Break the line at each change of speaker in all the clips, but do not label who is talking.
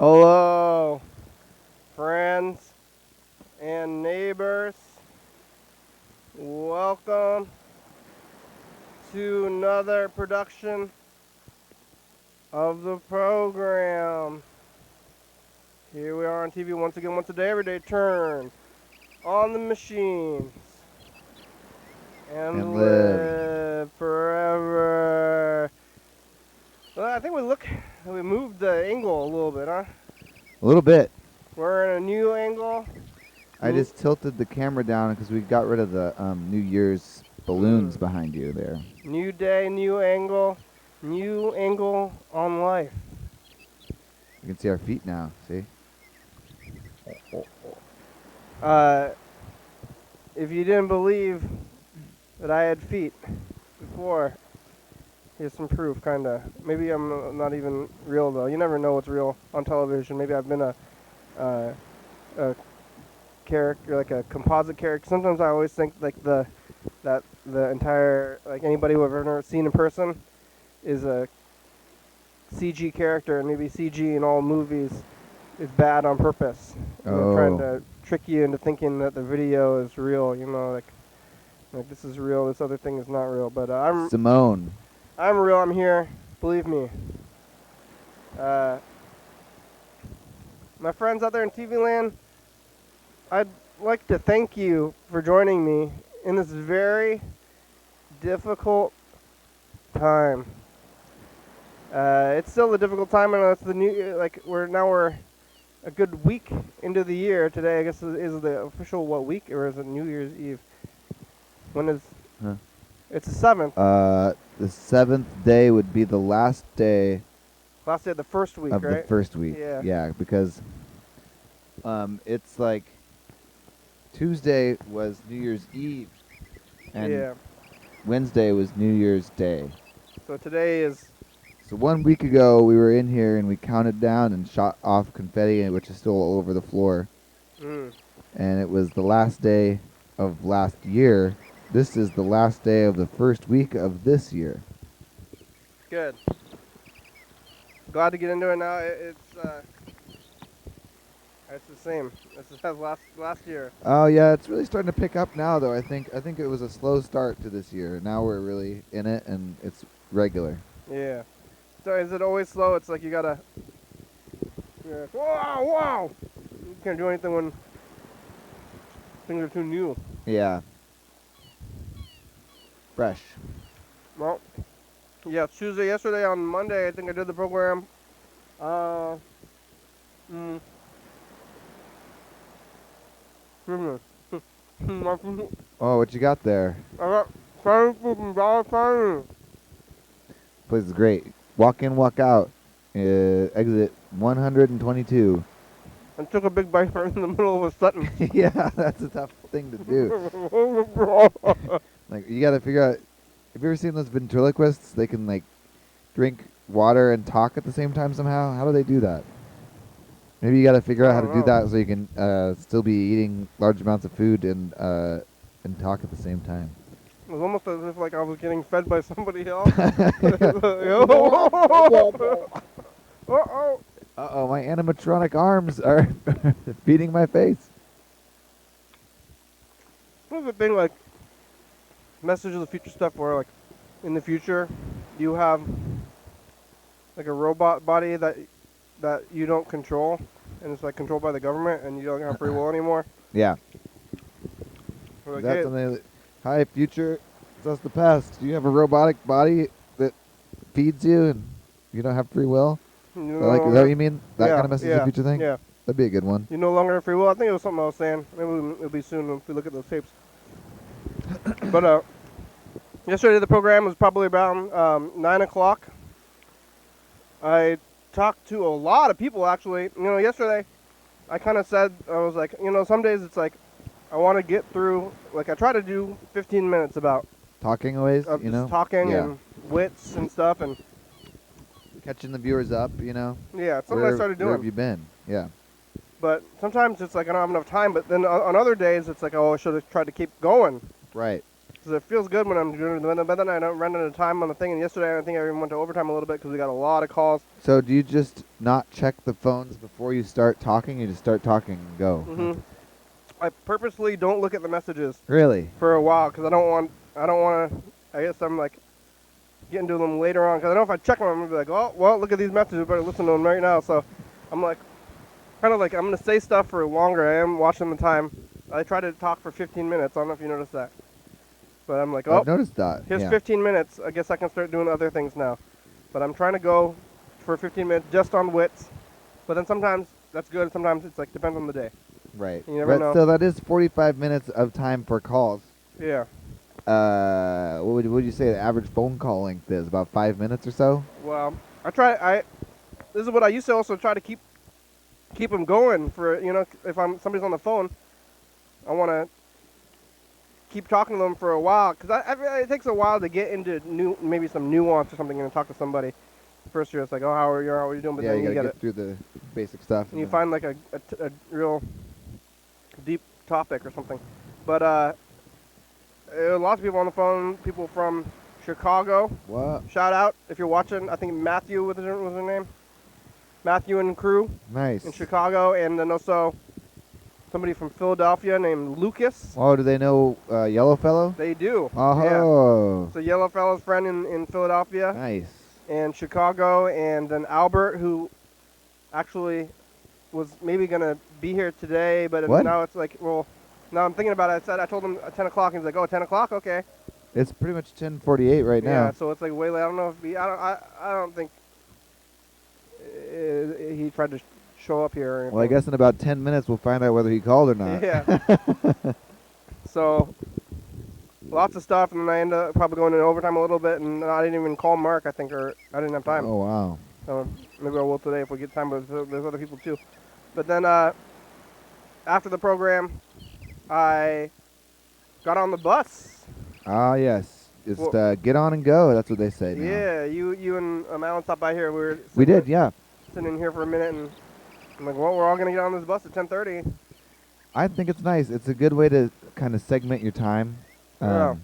Hello, friends and neighbors. Welcome to another production of the program. Here we are on TV once again, once a day, every day turn on the machines and live forever. Well, I think we moved the angle a little bit, huh?
A little bit.
We're in a new angle.
I just tilted the camera down because we got rid of the New Year's balloons behind you there.
New day, new angle on life.
You can see our feet now, see?
If you didn't believe that I had feet before, here's some proof, kinda. Maybe I'm not even real though. You never know what's real on television. Maybe I've been a character, like a composite character. Sometimes I always think like the entire, like anybody who I've ever seen in person is a CG character, and maybe CG in all movies is bad on purpose. They're trying to trick you into thinking that the video is real, you know, like this is real, this other thing is not real. But I'm real, I'm here, believe me. My friends out there in TV land, I'd like to thank you for joining me in this very difficult time. It's still a difficult time, and it's the new, like we're a good week into the year. Today, I guess, is the official week, or is it New Year's Eve? When is?
Huh.
It's the 7th.
The 7th day would be the last day.
Last day of the first week,
of
right?
the first week.
Yeah.
Yeah, because it's like Tuesday was New Year's Eve, and Wednesday was New Year's Day.
So today is.
So 1 week ago, we were in here and we counted down and shot off confetti, which is still all over the floor. And it was the last day of last year. This is the last day of the first week of this year.
Good. Glad to get into it now. It's the same. This is last year.
Oh yeah, it's really starting to pick up now, though. I think it was a slow start to this year. Now we're really in it, and it's regular.
Yeah. So is it always slow? It's like you gotta. Yeah. Wow! You can't do anything when things are too new.
Yeah. Fresh.
Well, yeah. Tuesday, yesterday, on Monday, I think I did the program. Oh,
what you got there?
I got Freddy from Freddy.
Place is great. Walk in, walk out. Exit 122.
I took a big bite right in the middle of a sentence.
Yeah, that's a tough thing to do. Like, you gotta figure out. Have you ever seen those ventriloquists? They can like drink water and talk at the same time somehow. How do they do that? Maybe you gotta figure out how to do that so you can still be eating large amounts of food and talk at the same time.
It was almost as if like I was getting fed by somebody else.
Uh-oh, my animatronic arms are feeding my face.
What's the thing, like Message of the Future stuff, where like in the future you have like a robot body that you don't control, and it's like controlled by the government, and you don't have free will anymore?
Yeah.
Like,
That's something. Hi, future. That's the past. Do you have a robotic body that feeds you and you don't have free will?
No,
Is that what you mean? That kind of Message of the Future thing?
Yeah.
That'd be a good one.
You no longer have free will. I think it was something I was saying. Maybe it'll be soon if we look at those tapes. But yesterday the program was probably around 9 o'clock. I talked to a lot of people, actually. You know, yesterday I kind of said, I was like, you know, some days it's like I want to get through, like I try to do 15 minutes about
talking always, you know?
Talking and wits and stuff, and
catching the viewers up, you know?
Yeah, it's something I started doing.
Where have you been? Yeah.
But sometimes it's like I don't have enough time, but then on other days it's like, oh, I should have tried to keep going.
Right.
Because it feels good when I'm doing it, but then I don't run out of time on the thing. And yesterday I think I even went to overtime a little bit because we got a lot of calls.
So do you just not check the phones before you start talking? You just start talking and go.
hmm I purposely don't look at the messages
Really?
for a while because I don't want to. I guess I'm like getting to them later on because I know if I check them, I'm gonna be like, oh well, look at these messages. I better listen to them right now. So I'm like, kind of like I'm gonna say stuff for longer. I am watching the time. I try to talk for 15 minutes. I don't know if you noticed that, but I'm like, oh,
I've noticed that.
here's
Yeah.
15 minutes. I guess I can start doing other things now. But I'm trying to go for 15 minutes just on wits. But then sometimes that's good. Sometimes it's like depends on the day.
Right.
You never
But
know.
so that is 45 minutes of time for calls.
Yeah.
What would you say the average phone call length is? About 5 minutes or so?
Well, this is what I used to also try to keep them going for, if somebody's on the phone, I want to keep talking to them for a while because it takes a while to get into maybe some nuance or something and talk to somebody. First year it's like, oh, how are you doing? But
Yeah,
then
you
you
gotta
get
get through the basic stuff.
and you
then-
find like a real deep topic or something. But lots of people on the phone, people from Chicago.
What?
Shout out if you're watching. I think Matthew was her name. Matthew and crew
Nice.
in Chicago, and then also somebody from Philadelphia named Lucas.
Oh, do they know Yellow Fellow?
They do. Yeah.
Oh.
So Yellow Fellow's friend in Philadelphia
Nice.
and Chicago, and then Albert, who actually was maybe gonna be here today, but
What?
now it's like, well, now I'm thinking about it. I told him at 10 o'clock, and he's like, oh, 10 o'clock, okay.
It's pretty much 10:48 right
Yeah,
now.
so it's like way late. I don't know if I don't think he tried to show up here. Or
Well, I
anything.
guess in about 10 minutes we'll find out whether he called or not.
Yeah. So lots of stuff, and then I ended up probably going into overtime a little bit, and I didn't even call Mark. I think, or I didn't have time.
Oh, wow.
So maybe I will today if we get time, but there's other people too. But then after the program, I got on the bus.
Ah, yes. Just
Well-
get on and go. That's what they say now.
Yeah, you and Alan stopped by here.
We did, yeah.
Sitting in here for a minute, and I'm like, well, we're all gonna get on this bus at 10:30.
I think it's nice. It's a good way to kind of segment your time.
Yeah.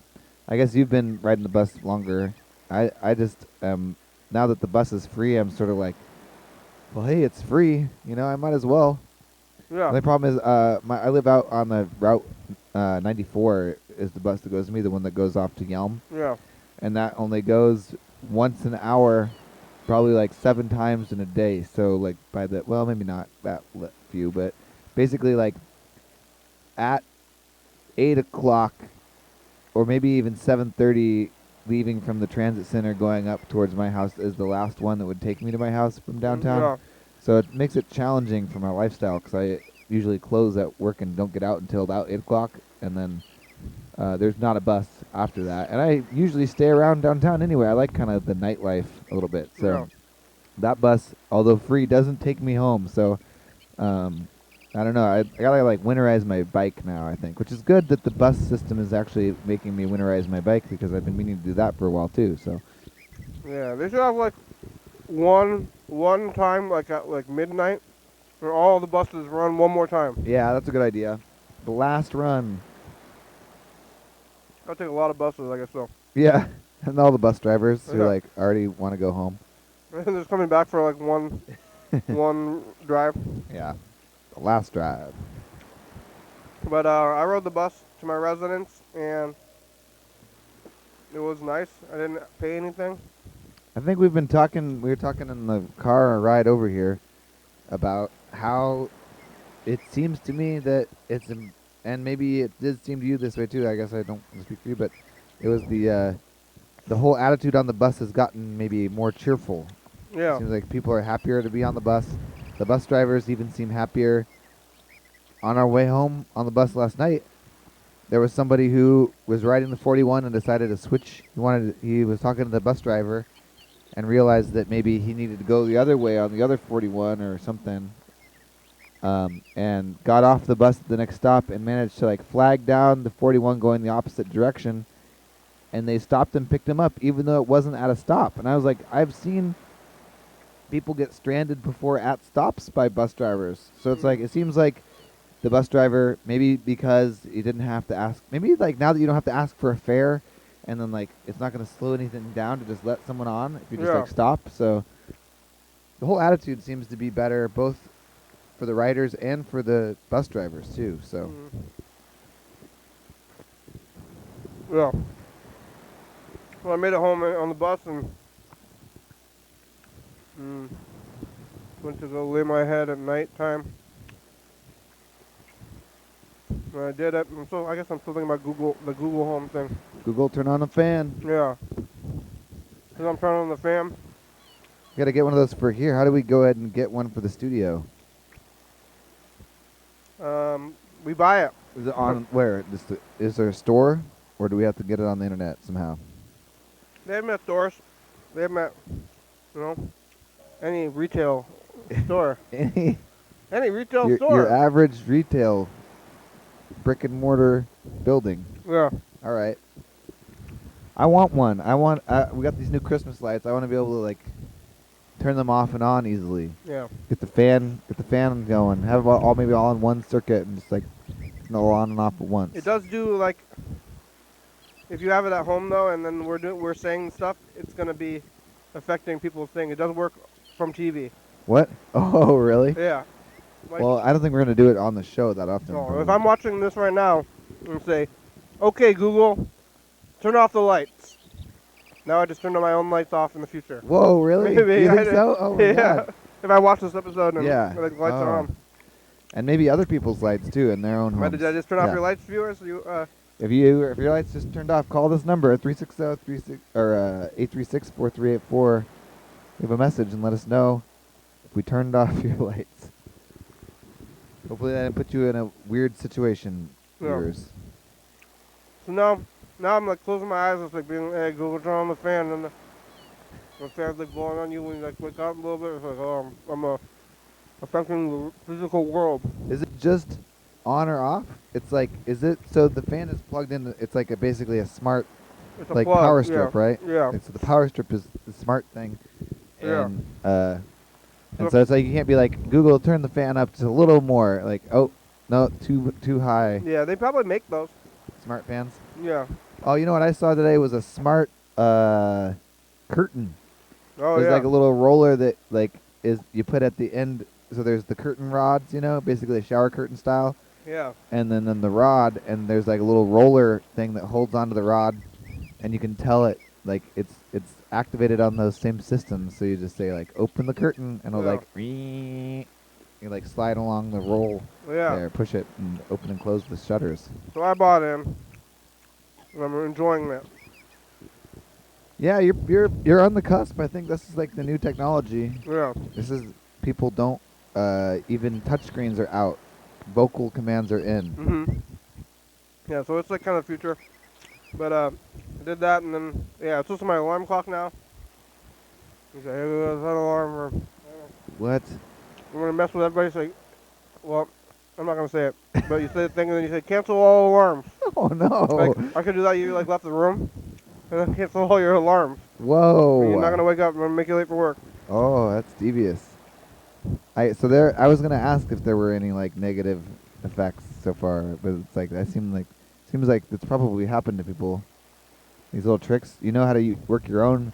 I guess you've been riding the bus longer. I just now that the bus is free, I'm sort of like, well, hey, it's free. I might as well. The
Yeah.
only problem is I live out on the route 94 is the bus that goes to me, the one that goes off to Yelm,
Yeah.
and that only goes once an hour, probably like 7 times in a day. So like maybe not that few, but basically like at 8 o'clock or maybe even 7:30 leaving from the transit center going up towards my house is the last one that would take me to my house from downtown.
Yeah.
So it makes it challenging for my lifestyle because I usually close at work and don't get out until about 8 o'clock, and then there's not a bus after that. And I usually stay around downtown anyway. I like kind of the nightlife a little bit. So
Yeah.
that bus, although free, doesn't take me home. So I don't know. I gotta like winterize my bike now, I think, which is good that the bus system is actually making me winterize my bike because I've been meaning to do that for a while too. So
Yeah. They should have like one time like at like midnight, where all the buses run one more time.
yeah, that's a good idea. The last run.
That'll take a lot of buses, I guess so.
Yeah, and all the bus drivers who
Yeah.
like already want to go home.
And they're just coming back for like one drive.
Yeah, the last drive.
But I rode the bus to my residence, and it was nice. I didn't pay anything.
I think we've been talking. We were talking in the car or ride over here about how it seems to me that and maybe it did seem to you this way too. I guess I don't speak for you, but it was the whole attitude on the bus has gotten maybe more cheerful.
Yeah.
Seems like people are happier to be on the bus. The bus drivers even seem happier. On our way home on the bus last night, there was somebody who was riding the 41 and decided to switch. He was talking to the bus driver and realized that maybe he needed to go the other way on the other 41 or something. And got off the bus at the next stop and managed to like flag down the 41 going the opposite direction. And they stopped and picked him up even though it wasn't at a stop. And I was like, I've seen people get stranded before at stops by bus drivers. So it's like, it seems like the bus driver, maybe because you didn't have to ask, maybe like now that you don't have to ask for a fare, and then like it's not going to slow anything down to just let someone on if you just
Yeah.
like stop. So the whole attitude seems to be better, both for the riders and for the bus drivers too. So
Yeah. Well, I made it home on the bus and went to go lay my head at night time. When I did it, I guess I'm still thinking about the Google Home thing.
Google, turn on the fan.
Yeah. Because I'm turning on the fan.
You got to get one of those for here. How do we go ahead and get one for the studio?
We buy it.
Is it on where? Is there a store, or do we have to get it on the internet somehow?
They have them at stores. They have them at, you know, any retail store.
Any
Any retail
your,
store.
your average retail brick and mortar building.
Yeah.
All right. I want one. We got these new Christmas lights. I want to be able to like turn them off and on easily.
Yeah.
Get the fan going. Have it all maybe all in one circuit and just like turn it all on and off at once.
It does do like, if you have it at home though, and then we're saying stuff, it's gonna be affecting people's thing. It does work from TV.
What? Oh, really?
Yeah. Like,
Well, I don't think we're gonna do it on the show that often.
no,
probably.
if I'm watching this right now and say, "Okay, Google, turn off the lights," now I just turned my own lights off in the future.
Whoa, really?
Maybe
You
I
think
did-
so? Oh my
yeah.
god.
If I watch this episode and
Yeah.
like, the lights are
Oh.
on.
And maybe other people's lights too in their own homes.
Did I just turn off
Yeah.
your lights, viewers?
If your lights just turned off, call this number 836-4384. Leave a message and let us know if we turned off your lights. Hopefully that didn't put you in a weird situation,
Yeah.
viewers.
So now I'm like closing my eyes. It's like being, "Hey, Google, turn on the fan," and the fan's like blowing on you when you like wake up a little bit. It's like, oh, I'm affecting the physical world.
Is it just on or off? It's like, is it so the fan is plugged in? It's like basically a smart
It's a
like
plug.
power strip,
Yeah.
right?
Yeah.
So the power strip is the smart thing.
Yeah.
And so it's like you can't be like, Google, turn the fan up just a little more. Like, oh no, too high.
Yeah, they probably make those.
Smart fans.
Yeah.
Oh, you know what I saw today was a smart curtain.
Oh
There's
yeah.
like a little roller that like is you put at the end. So there's the curtain rods, you know, basically a shower curtain style.
Yeah.
And then the rod, and there's like a little roller thing that holds onto the rod, and you can tell it like it's activated on those same systems. So you just say like open the curtain, and it'll
Yeah.
like you like slide along the roll
Yeah.
there, push it, and open and close the shutters.
So I bought in. And I'm enjoying that.
Yeah, you're on the cusp. I think this is like the new technology.
Yeah.
This is people don't even touchscreens are out. Vocal commands are in.
Yeah. So it's like kind of future. But I did that, and then it's just my alarm clock now. You say, "Hey, is that alarm?" Or,
What?
I'm gonna mess with everybody. Say, well, I'm not gonna say it, but you say the thing, and then you say, "Cancel all alarms."
Oh no!
Like I could do that. You like left the room, and then cancel all your alarms.
Whoa!
You're not gonna wake up and make you late for work.
Oh, that's devious. I was gonna ask if there were any like negative effects so far, but it's like seems like it's probably happened to people. These little tricks, you know how to work your own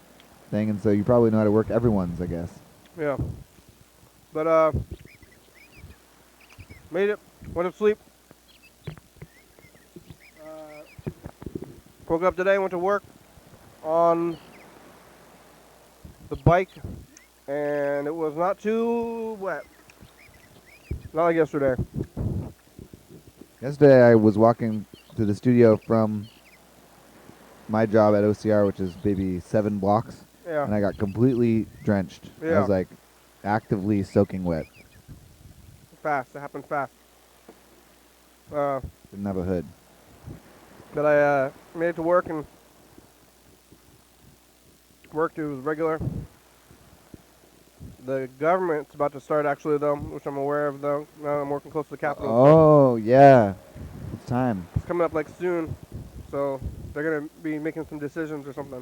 thing, and so you probably know how to work everyone's, I guess.
Yeah. But made it. Went to sleep. Woke up today. Went to work on the bike, and it was not too wet. Not like yesterday.
Yesterday I was walking to the studio from my job at OCR, which is maybe 7 blocks,
Yeah.
and I got completely drenched. I
Yeah.
was like actively soaking wet.
Fast. It happened fast.
Didn't have a hood.
But I made it to work and worked. It was regular. The government's about to start actually though, which I'm aware of though. Now I'm working close to the Capitol.
Oh yeah, it's time.
It's coming up like soon, so they're gonna be making some decisions or something.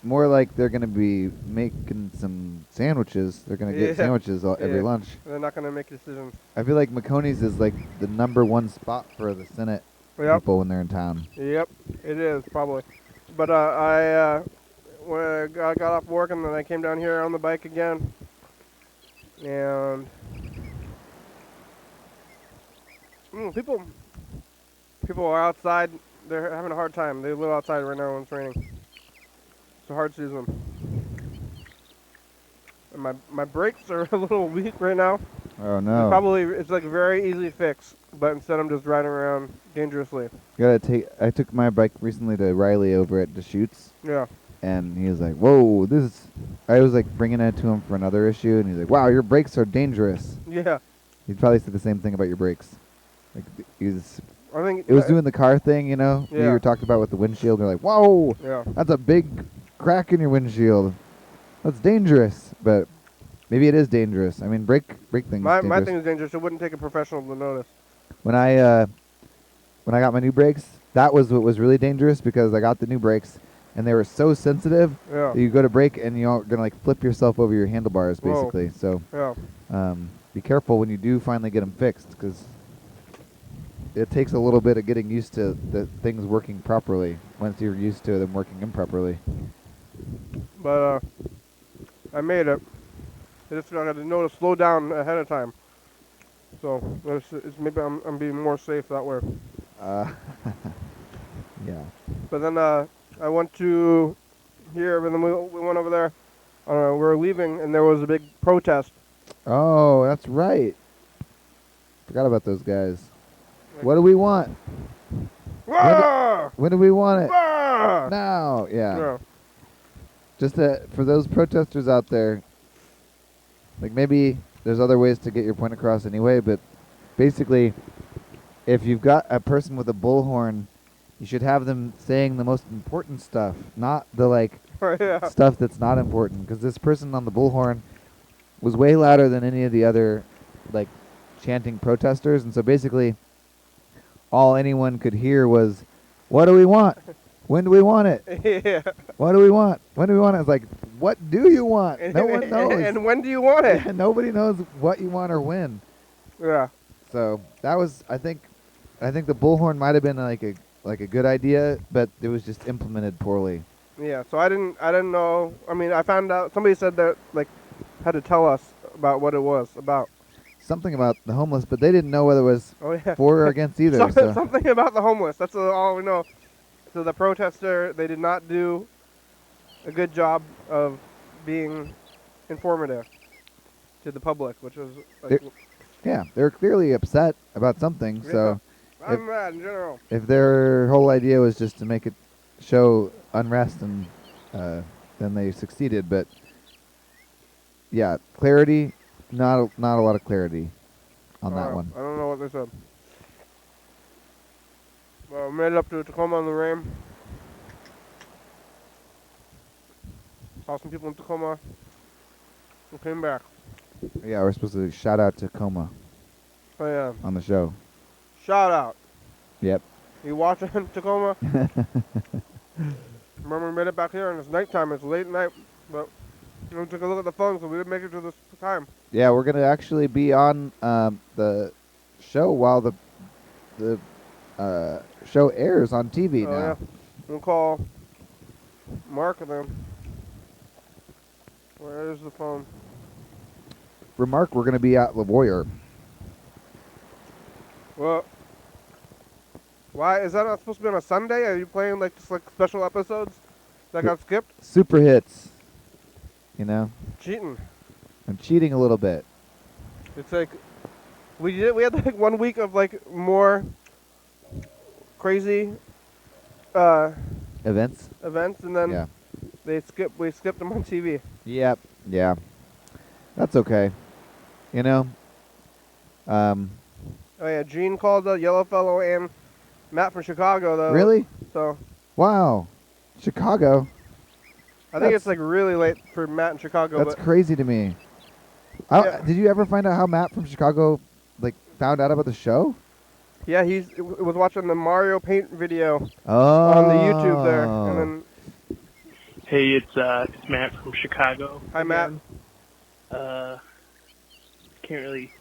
more like they're gonna be making some sandwiches. They're gonna get
Yeah.
sandwiches every
Yeah.
lunch.
They're not gonna make decisions.
I feel like McConey's is like the #1 spot for the Senate
Yep.
people when they're in town.
Yep. It is probably. But when I got off work and then I came down here on the bike again, and people are outside. They're having a hard time. They live outside right now when it's raining. It's a hard season. And my brakes are a little weak right now.
Oh
And
no!
probably it's like a very easy fix, but instead I'm just riding around dangerously.
I took my bike recently to Riley over at Deschutes,
Yeah.
and he was like, "Whoa, this is." I was like bringing it to him for another issue, and he's like, "Wow, your brakes are dangerous."
Yeah.
He'd probably say the same thing about your brakes. Like he's.
I think
It was doing the car thing, you know.
Yeah.
You were talking about with the windshield. They're like, "Whoa,
Yeah.
that's a big crack in your windshield. That's dangerous." But maybe it is dangerous. I mean, brake things.
My
dangerous.
thing is dangerous. It wouldn't take a professional to notice.
When I got my new brakes, that was what was really dangerous because I got the new brakes and they were so sensitive
Yeah.
that you go to brake and you're gonna like flip yourself over your handlebars
Whoa.
basically. So
Yeah.
be careful when you do finally get them fixed because it takes a little bit of getting used to the things working properly once you're used to them working improperly.
But I made it. I just got to know to slow down ahead of time. So it's maybe I'm being more safe that way.
Yeah.
But then I went to here, and then we went over there. We were leaving, and there was a big protest.
Oh, that's right. Forgot about those guys. What do we want?
Ah!
When do we want it?
Ah!
Now. Yeah.
Yeah.
Just for those protesters out there, like maybe there's other ways to get your point across anyway, but basically, if you've got a person with a bullhorn, you should have them saying the most important stuff, not the like
Yeah.
stuff that's not important. Because this person on the bullhorn was way louder than any of the other like chanting protesters, and so basically, all anyone could hear was, "What do we want? When do we want it?
Yeah.
What do we want? When do we want it?" It's like, what do you want? No one knows.
And when do you want it?
Nobody knows what you want or when.
Yeah.
So that was, I think the bullhorn might have been like a good idea, but it was just implemented poorly.
Yeah. So I didn't know. I mean, I found out somebody said that like had to tell us about what it was about.
Something about the homeless, but they didn't know whether it was
Oh yeah.
for or against either. So
Something about the homeless. That's all we know. So the protester, they did not do a good job of being informative to the public, which was like,
yeah, they're clearly upset about something.
Yeah.
So
I'm mad in general.
if their whole idea was just to make it show unrest, and then they succeeded. But yeah, clarity, not a lot of clarity on that one.
I don't know what they said. Well, we made it up to Tacoma in the rain. Saw some people in Tacoma. We came back.
Yeah, we're supposed to shout out Tacoma
Oh yeah.
on the show.
Shout out.
Yep.
You watching Tacoma? Remember we made it back here and it's nighttime. It's late night, but we took a look at the phone, so we didn't make it to this time.
Yeah, we're gonna actually be on the show while the show airs on TV
Oh
now.
yeah. We'll call Mark and then. Where is the phone?
For Mark, we're gonna be at La Warrior.
Well, why is that not supposed to be on a Sunday? Are you playing like just like special episodes that got skipped?
Super hits. You know,
Cheating.
I'm cheating a little bit.
It's like we had like 1 week of like more crazy
Events.
events, and then
Yeah.
we skipped them on TV.
Yep. Yeah. That's okay. You know.
Oh yeah, Gene called the Yellow Fellow and Matt from Chicago though.
Really?
So
Wow. Chicago.
I think
That's-
it's like really late for Matt in Chicago.
That's
but
crazy to me.
Yeah.
Did you ever find out how Matt from Chicago like found out about the show?
yeah, he was watching the Mario Paint video
Oh.
on the YouTube there, and then
Hey, it's Matt from Chicago.
Hi, Matt.
again. Can't really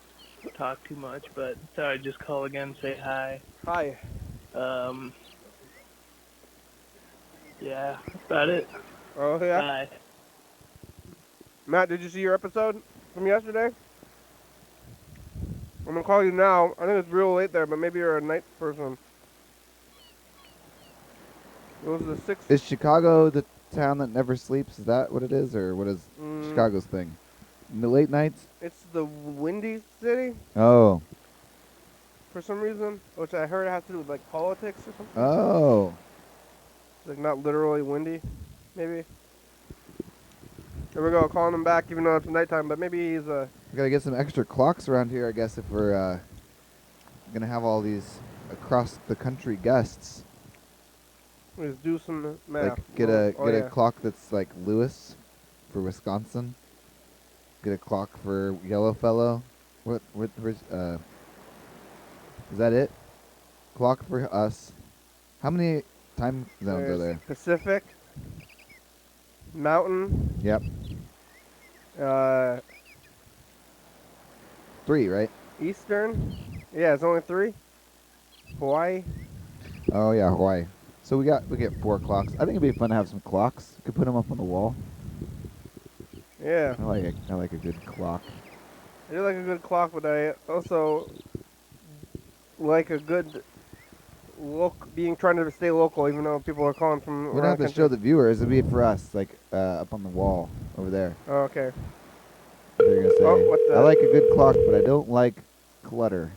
talk too much, but thought I'd just call again, say hi.
Hi.
Yeah, that's about it.
Oh, yeah?
Bye.
Matt, did you see your episode from yesterday? I'm going to call you now. I think it's real late there, but maybe you're a night person. It was the 6th.
Is Chicago the town that never sleeps? Is that what it is, or what is Chicago's thing? In the late nights?
It's the windy city
Oh.
for some reason, which I heard has to do with, like, politics or something.
Oh.
Like, not literally windy, maybe. There we go, calling him back even though it's nighttime, but maybe he's
We gotta get some extra clocks around here, I guess, if we're gonna have all these across the country guests.
Let's do some math.
Like get a clock that's like Lewis for Wisconsin. Get a clock for Yellowfellow. Where's is that it? Clock for us. How many time zones are there?
Pacific, Mountain.
Yep. 3, right?
Eastern. Yeah, it's only 3. Hawaii.
Oh yeah, Hawaii. So we get 4 clocks. I think it'd be fun to have some clocks. You could put them up on the wall.
Yeah.
I like a good clock.
I do like a good clock, but I also like a good trying to stay local, even though people are calling from.
We don't have to show the viewers. It'd be for us, like up on the wall over there.
Oh, okay.
What are you gonna say?
Oh, what the?
I like a good clock, but I don't like clutter.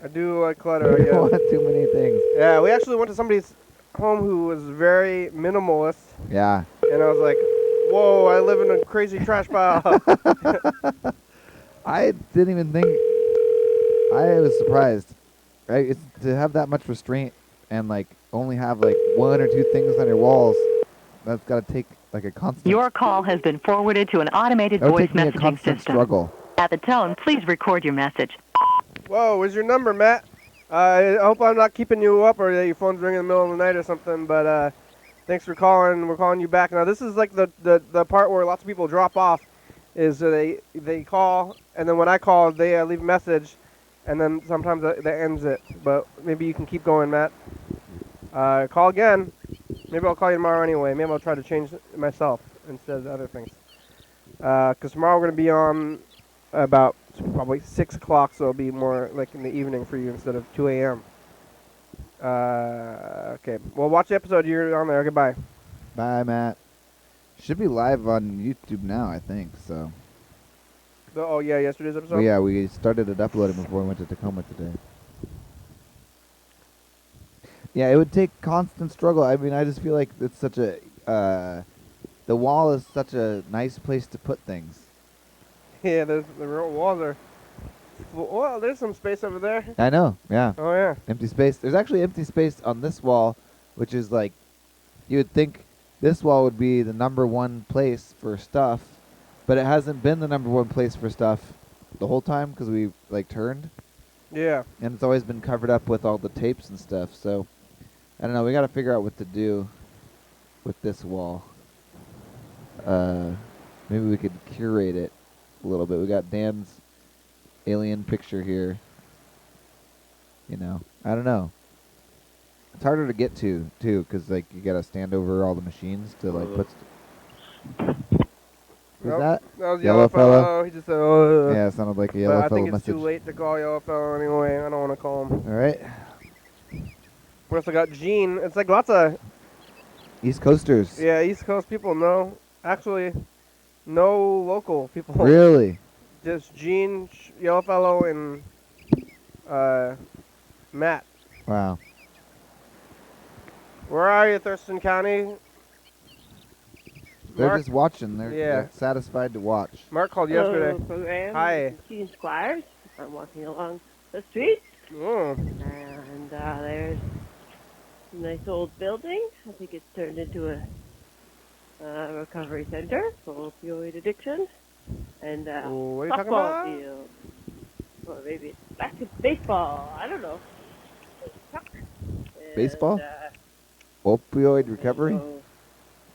I do like clutter.
I don't want too many things.
Yeah, we actually went to somebody's home who was very minimalist.
Yeah.
And I was like, whoa, I live in a crazy trash pile.
I didn't even think. I was surprised. Right? It's to have that much restraint and like only have like 1 or 2 things on your walls. That's got to take like a constant.
Your call has been forwarded to an automated voice
take me a
messaging
constant
system.
struggle.
At the tone, please record your message.
Whoa, where's your number, Matt? I hope I'm not keeping you up or that your phone's ringing in the middle of the night or something, but thanks for calling. We're calling you back. Now, this is like the part where lots of people drop off, is they call, and then when I call, they leave a message, and then sometimes that ends it. But maybe you can keep going, Matt. Call again. Maybe I'll call you tomorrow anyway. Maybe I'll try to change it myself instead of other things. Because tomorrow we're going to be on about probably 6 o'clock, so it'll be more like in the evening for you instead of 2 a.m. Okay. Well, watch the episode. You're on there. Goodbye.
Bye, Matt. Should be live on YouTube now, I think. So.
Oh yeah, yesterday's episode.
Well, yeah, we started it uploading before we went to Tacoma today. Yeah, it would take constant struggle. I mean, I just feel like it's such a. The wall is such a nice place to put things.
Yeah, the real walls are. Well, there's some space over there.
I know. Yeah.
Oh yeah.
Empty space. There's actually empty space on this wall, which is like, you would think this wall would be the #1 place for stuff, but it hasn't been the #1 place for stuff the whole time because we like turned.
Yeah.
And it's always been covered up with all the tapes and stuff. So, I don't know. We got to figure out what to do with this wall. Maybe we could curate it a little bit. We got Dan's alien picture here. You know, I don't know. It's harder to get to too, because like you gotta stand over all the machines to like put. Who's
Nope,
that?
That was
Yellow
Yellow
fellow?
Fellow. He just said, oh.
Yeah, it sounded like a
But
Yellow
I
Fellow
think it's
message.
too late to call Yellow Fellow anyway. I don't want to call him.
All right.
We also got Gene. It's like lots of
East Coasters.
yeah East Coast people. No, actually, no local people.
Really?
Just Gene, Yellow Fellow, and Matt.
Wow.
Where are you, Thurston County?
They're
Mark?
just watching. They're
Yeah.
satisfied to watch.
Mark called
Hello,
yesterday.
program.
Hi.
This is Gene Squires. I'm walking along the street,
Oh.
and there's a nice old building. I think it's turned into a recovery center for opioid addiction. And
What are you talking
softball
about?
field. Or maybe it's back to baseball. I don't know.
Baseball?
And,
Opioid recovery?
so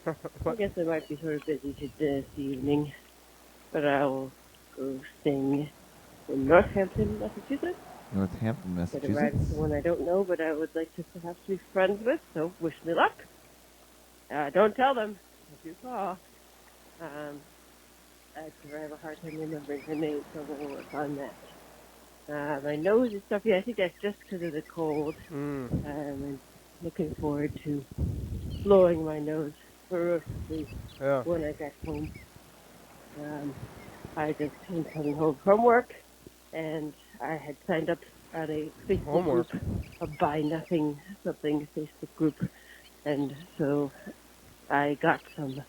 I guess I might be sort of busy this evening, but I will go sing in Northampton, Massachusetts.
Northampton,
Get a ride with
Massachusetts.
someone I don't know, but I would like to perhaps be friends with, so wish me luck. Don't tell them if you call. I have a hard time remembering her name, so we'll work on that. My nose is stuffy. I think that's just because of the cold. I'm looking forward to blowing my nose ferociously
Yeah.
when I get home. I just came coming home from work, and I had signed up on a Facebook
Homework.
group, a Buy Nothing Something Facebook group, and so I got some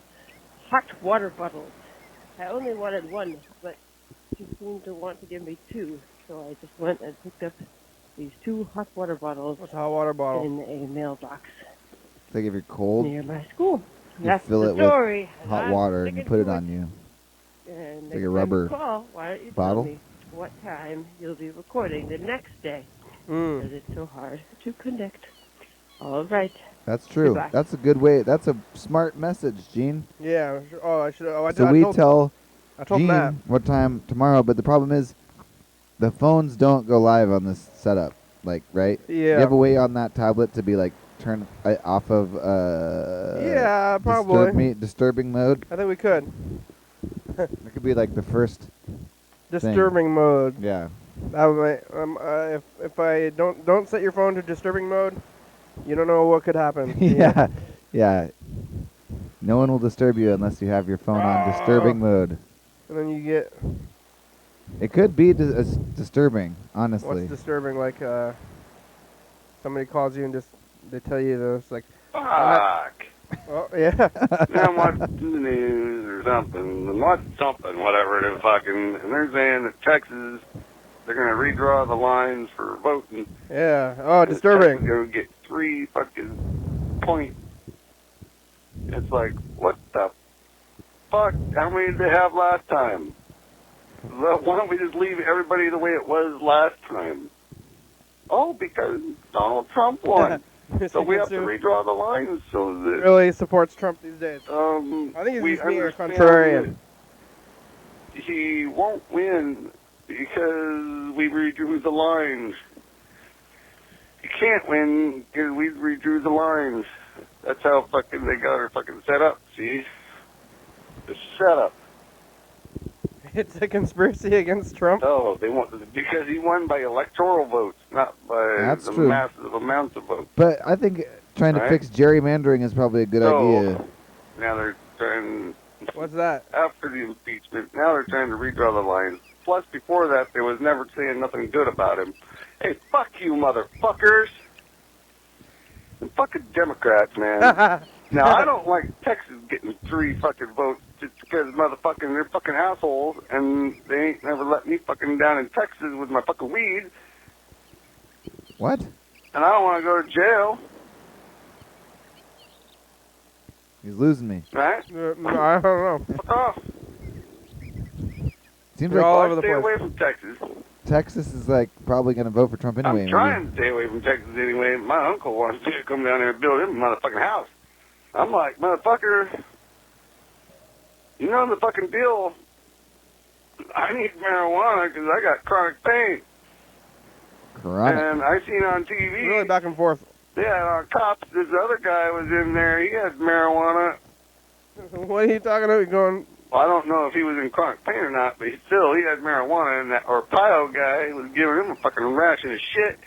hot water bottles. I only wanted one, but she seemed to want to give me two, so I just went and picked up these 2 hot water bottles
What's a hot water bottle?
in a mailbox
It's like if you're cold,
near my school.
you
That's
fill
the
it with
story.
hot
I'm
water and you
sticking
put it
to
on you.
And
Like
next
a
time you
rubber
call, why don't you
bottle?
tell me what time you'll be recording the next day?
Mm.
Because it's so hard to connect. All right.
That's true.
Goodbye.
That's a good way. That's a smart message, Gene.
Yeah. Oh, I should. Oh, I,
So
I
we
told,
tell
I told
Gene
Matt.
what time tomorrow, but the problem is the phones don't go live on this setup. Like, right?
Yeah.
You have a way on that tablet to be like turned off of
Yeah, probably.
disturbing mode.
I think we could.
It could be like the first.
Disturbing mode.
Yeah.
That would, if I don't set your phone to disturbing mode, you don't know what could happen.
Yeah. Yeah. No one will disturb you unless you have your phone on disturbing mode.
And then you get
It could be disturbing, honestly.
what's disturbing, like somebody calls you and just they tell you this, like,
Fuck.
oh yeah.
I'm watching the news or something, and watch something, whatever it is, fucking, and they're saying that Texas, they're going to redraw the lines for voting.
Yeah. Oh,
Texas
disturbing.
is going to get 3 fucking points. It's like, what the fuck? How many did they have last time? Why don't we just leave everybody the way it was last time? Oh, because Donald Trump won. So we have to redraw the lines so that
Really supports Trump these days. I think he's
we
just being a
understand
contrarian.
that he won't win because we redrew the lines. He can't win because we redrew the lines. That's how fucking they got her fucking set up, see? The setup.
It's a conspiracy against Trump.
Oh, they want because he won by electoral votes, not by
That's
the
true.
massive amounts of votes.
But I think trying to
Right.
fix gerrymandering is probably a good idea.
Now they're trying,
What's that?
after the impeachment, now they're trying to redraw the lines. Plus, before that, they was never saying nothing good about him. Hey, fuck you, motherfuckers. And fucking Democrats, man. Now, I don't like Texas getting 3 fucking votes just because motherfucking they're fucking assholes and they ain't never let me fucking down in Texas with my fucking weed.
What?
And I don't want to go to jail,
He's losing me.
right?
I don't know.
Fuck off.
Seems
We're
like
all
Well,
over the
stay
place.
away from Texas.
Texas is like probably going to vote for Trump anyway.
I'm trying to stay away from Texas anyway. My uncle wants me to come down there and build him a motherfucking house. I'm like, motherfucker, you know the fucking deal. I need marijuana because I got chronic pain.
Maybe. Chronic.
And I seen on TV,
Really back and forth.
yeah, cops, this other guy was in there. He had marijuana.
What are you talking about? You're going.
Well, I don't know if he was in chronic pain or not, but still, he had marijuana. And that Orpio guy was giving him a fucking ration of shit.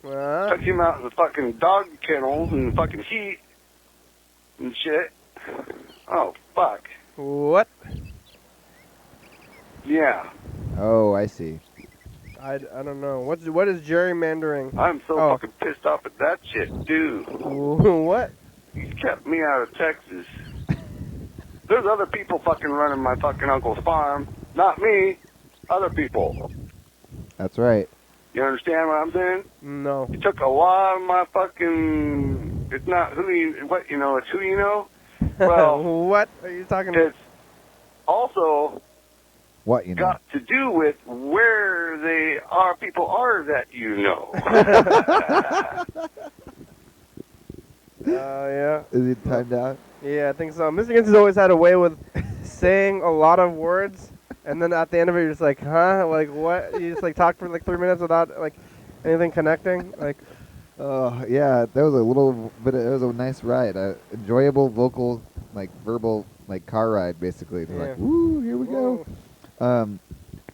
Took him out in the fucking dog kennels and fucking heat and shit. Oh, fuck.
What?
Yeah.
Oh, I see.
I don't know. What is gerrymandering?
I'm so
Oh.
fucking pissed off at that shit, dude.
What?
He kept me out of Texas. There's other people fucking running my fucking uncle's farm. Not me. Other people.
That's right.
You understand what I'm saying?
No.
He took a lot of my fucking... It's not who you... What, you know, it's who you know. Well,
what are you talking about?
it's also
What, you know?
got to do with where they are, people are that you know.
Yeah.
Is he timed out?
Yeah, I think so. Mr. Ginsey's always had a way with saying a lot of words, and then at the end of it, you're just like, huh? Like, what? You just, like, talk for, like, 3 minutes without, like, anything connecting? Like,
Oh yeah, that was a little bit. It was a nice ride. Enjoyable vocal, like verbal, like car ride, basically. It's
Yeah.
like, woo, here we go.
whoa.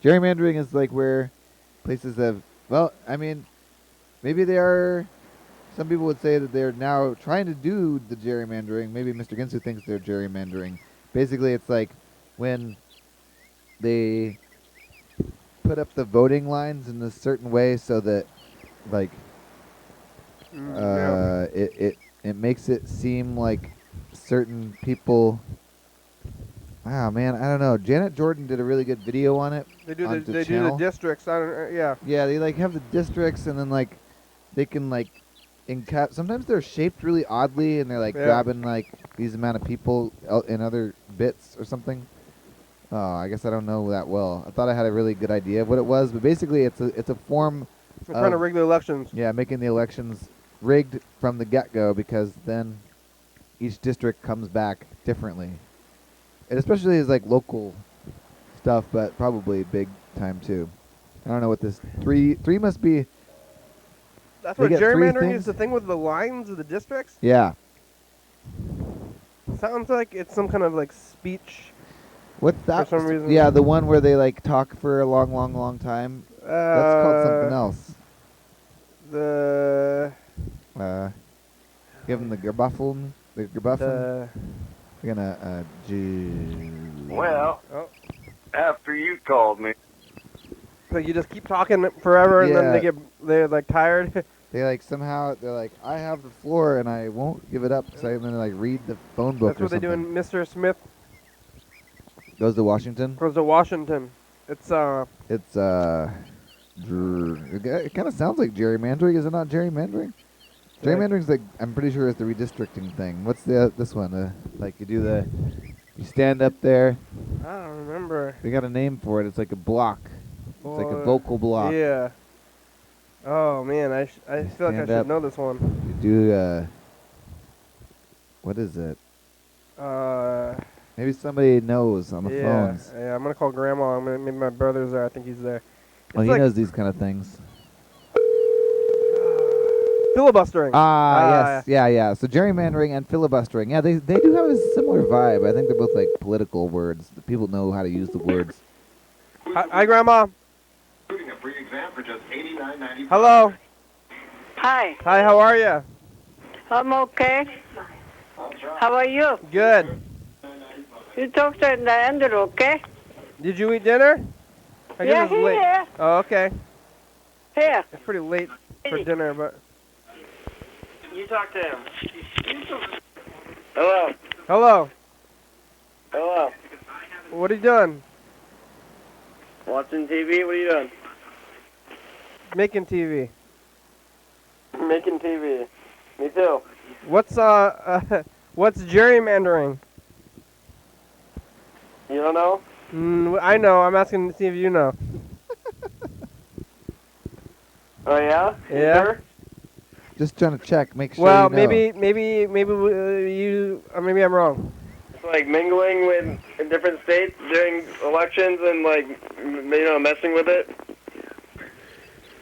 Gerrymandering is like where places have. Well, I mean, maybe they are. Some people would say that they're now trying to do the gerrymandering. Maybe Mr. Ginsu thinks they're gerrymandering. Basically, it's like when they put up the voting lines in a certain way so that, like,
Yeah.
it makes it seem like certain people. Wow, man, I don't know. Janet Jordan did a really good video on it.
They do
on
the
channel.
districts. I don't, yeah.
Yeah, they like have the districts, and then like they can like sometimes they're shaped really oddly, and they're like
Yeah.
grabbing like these amount of people in other bits or something. Oh, I guess I don't know that well. I thought I had a really good idea of what it was, but basically it's a form
They're trying to rig the elections.
yeah, making the elections rigged from the get-go, because then each district comes back differently. It especially is like local stuff, but probably big time too. I don't know what this three must be.
That's
They
what
get three
gerrymandering
things?
is, the thing with the lines of the districts?
Yeah.
Sounds like it's some kind of, like, speech.
What's that?
some reason.
Yeah, the one where they like talk for a long time. That's called something else.
The...
Give them the gerbuffel. The gerbuffel.
The...
We're gonna
Well,
Oh.
after you called me.
So you just keep talking forever, and then
Yeah.
they're like tired.
They like somehow they're like, I have the floor and I won't give it up. So I'm gonna like read the phone book.
That's what they do in Mr. Smith
Goes to Washington.
Goes to Washington. It's
It's it kind of sounds like gerrymandering. Is it not gerrymandering? Gerrymandering's like, I'm pretty sure it's the redistricting thing. What's this one? Like you stand up there.
I don't remember.
They got a name for it. It's like a block. It's like a vocal block.
Yeah. Oh man, I feel like I
stand
should
up.
know this one.
You do what is it? Maybe somebody knows on the
Yeah,
phones.
yeah. I'm gonna call Grandma. Maybe my brother's there. I think he's there.
Well,
It's
he
like
knows these kind of things.
filibustering.
Yes, yeah. So gerrymandering and filibustering, yeah, they do have a similar vibe. I think they're both like political words. The people know how to use the words.
Hi, Grandma. Hello.
Hi,
Hi. How are you?
I'm okay. How are you?
Good.
You talk to Andrew, okay?
Did you eat dinner? I guess
Yeah,
it's late.
here.
Oh, okay.
Here.
It's pretty late for dinner, but.
You talk to him. Hello.
Hello.
Hello.
What are you doing?
Watching TV? What are you doing?
Making TV.
Making TV. Me too.
What's what's gerrymandering?
You don't know?
I know. I'm asking to see if you know.
Oh yeah?
Yeah.
Sure?
Just trying to check, make sure.
Well,
you know.
maybe you. Maybe I'm wrong.
It's like mingling with in different states during elections and like messing with it,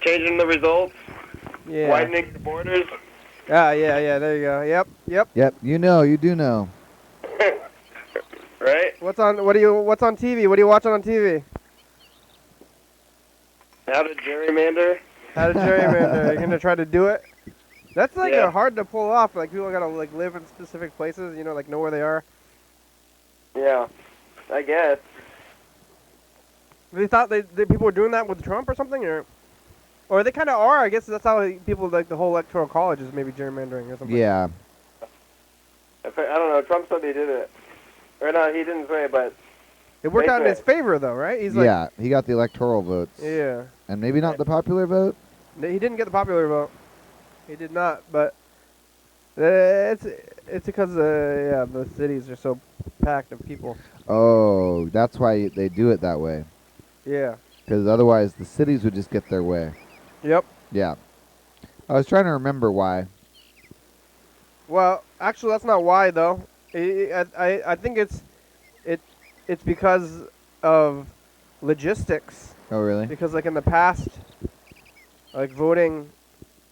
changing the results,
Yeah.
widening the borders.
Yeah. There you go. Yep.
Yep, you do know.
Right?
What's on TV? What are you watching on TV?
How to gerrymander.
How to gerrymander? Are you gonna try to do it? That's like
Yeah.
hard to pull off. Like people gotta like live in specific places. Like know where they are.
Yeah, I guess.
They thought they people were doing that with Trump or something, or they kind of are. I guess that's how people like the whole electoral college is maybe gerrymandering or something.
Yeah.
I don't know. Trump said he did it. Or no, he didn't say it, but
It worked out in
Basically.
his favor though, right? He's like,
Yeah, he got the electoral votes.
yeah.
And maybe not the popular vote.
He didn't get the popular vote. He did not, but it's because the cities are so packed of people.
Oh, that's why they do it that way.
Yeah.
Because otherwise the cities would just get their way.
Yep.
Yeah. I was trying to remember why.
Well, actually, that's not why though. I think it's because of logistics.
Oh, really?
Because like in the past, like voting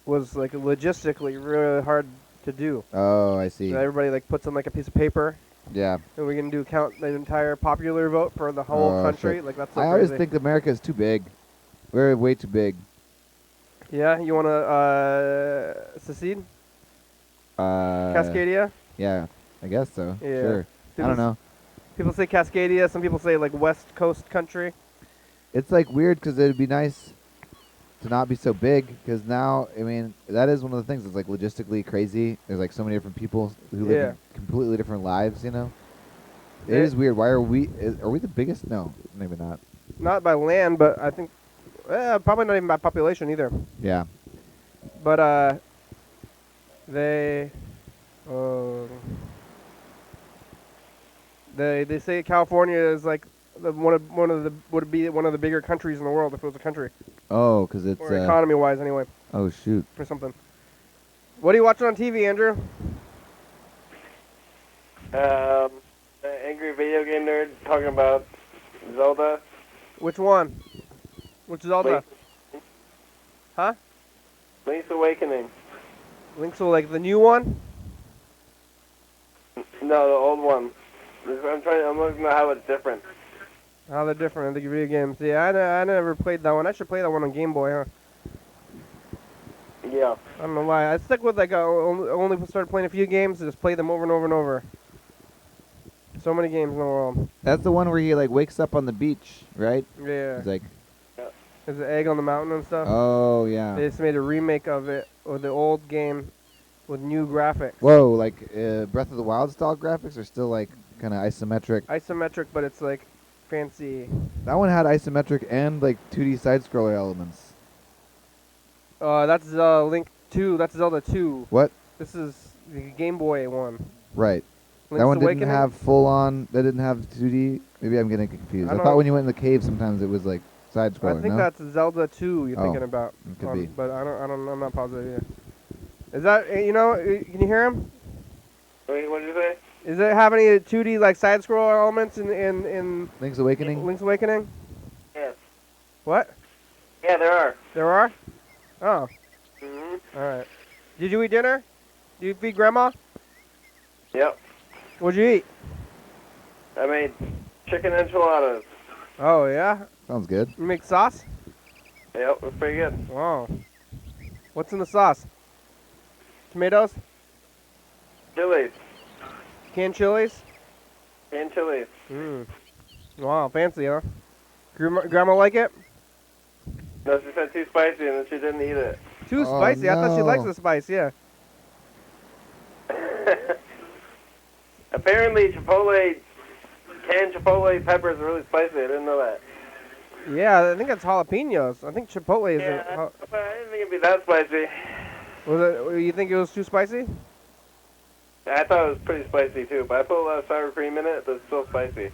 was like logistically really hard to do.
Oh, I see.
So everybody like puts on like a piece of paper,
Yeah.
and we can do count the entire popular vote for the whole
Oh,
country.
shit.
Like that's so
I always
crazy.
think America is too big. We're way too big.
Yeah, you wanna secede? Cascadia?
Yeah, I guess so.
Yeah.
Sure. I don't know.
People say Cascadia. Some people say like West Coast country.
It's like weird because it'd be nice to not be so big because now, I mean, that is one of the things that's like logistically crazy. There's like so many different people who live
Yeah.
in completely different lives, you know? It
Yeah.
is weird. Why are we the biggest? No, maybe not.
Not by land, but I think probably not even by population either.
Yeah.
But they uh, they say California is like one of the would be one of the bigger countries in the world if it was a country,
Oh, because it's
or economy wise anyway,
oh shoot.
or something. What are you watching on TV, Andrew?
An angry video game nerd talking about Zelda.
Which one? Which Zelda? Huh?
Link's Awakening.
Link's like the new one?
No, the old one. I'm looking at how it's different.
How they're different in the video games. Yeah, I never played that one. I should play that one on Game Boy, huh?
Yeah.
I don't know why. I stuck with like only started playing a few games and just play them over and over and over. So many games in the world.
That's the one where he like wakes up on the beach, right?
Yeah.
He's like,
There's an egg on the mountain and stuff.
oh yeah.
They just made a remake of it, or the old game, with new graphics.
Whoa, like Breath of the Wild style graphics are still like kind of isometric.
Isometric, but it's like fancy.
That one had isometric and like 2D side scroller elements.
That's Link 2. That's Zelda 2.
What?
This is the Game Boy one.
Right.
Link's
That one
Awakening?
didn't have full on. That didn't have 2D. Maybe I'm getting confused.
I
I
don't
thought
know.
when you went in the cave, sometimes it was like side scroller.
I think
no?
that's Zelda 2 you're
Oh,
thinking about.
it could be.
But I'm not positive yet. Is that, can you hear him?
Wait, what did you say?
Is it have any 2D like side scroll elements in
Link's Awakening.
Link's Awakening?
Yes.
What?
Yeah, there are.
There are? Oh,
Mm-hmm.
alright. Did you eat dinner? Did you feed Grandma?
Yep.
What'd you eat?
I made chicken enchiladas.
Oh, yeah?
Sounds good.
You make sauce?
Yep, it was pretty good.
Wow. What's in the sauce? Tomatoes?
Chilies.
Canned chilies?
And chilies.
Mmm. Wow, fancy, huh? Grandma like it?
No, she said too spicy and then she didn't eat it.
Too
Oh,
spicy. I thought she likes
no.
the spice, yeah.
Apparently canned Chipotle peppers are really spicy. I didn't know that.
Yeah, I think that's jalapenos. I think Chipotle is
Yeah, but I didn't think it'd be that spicy.
was it, you think it was too spicy?
I thought it was pretty spicy too, but I put a lot of sour cream in it, but it's still spicy.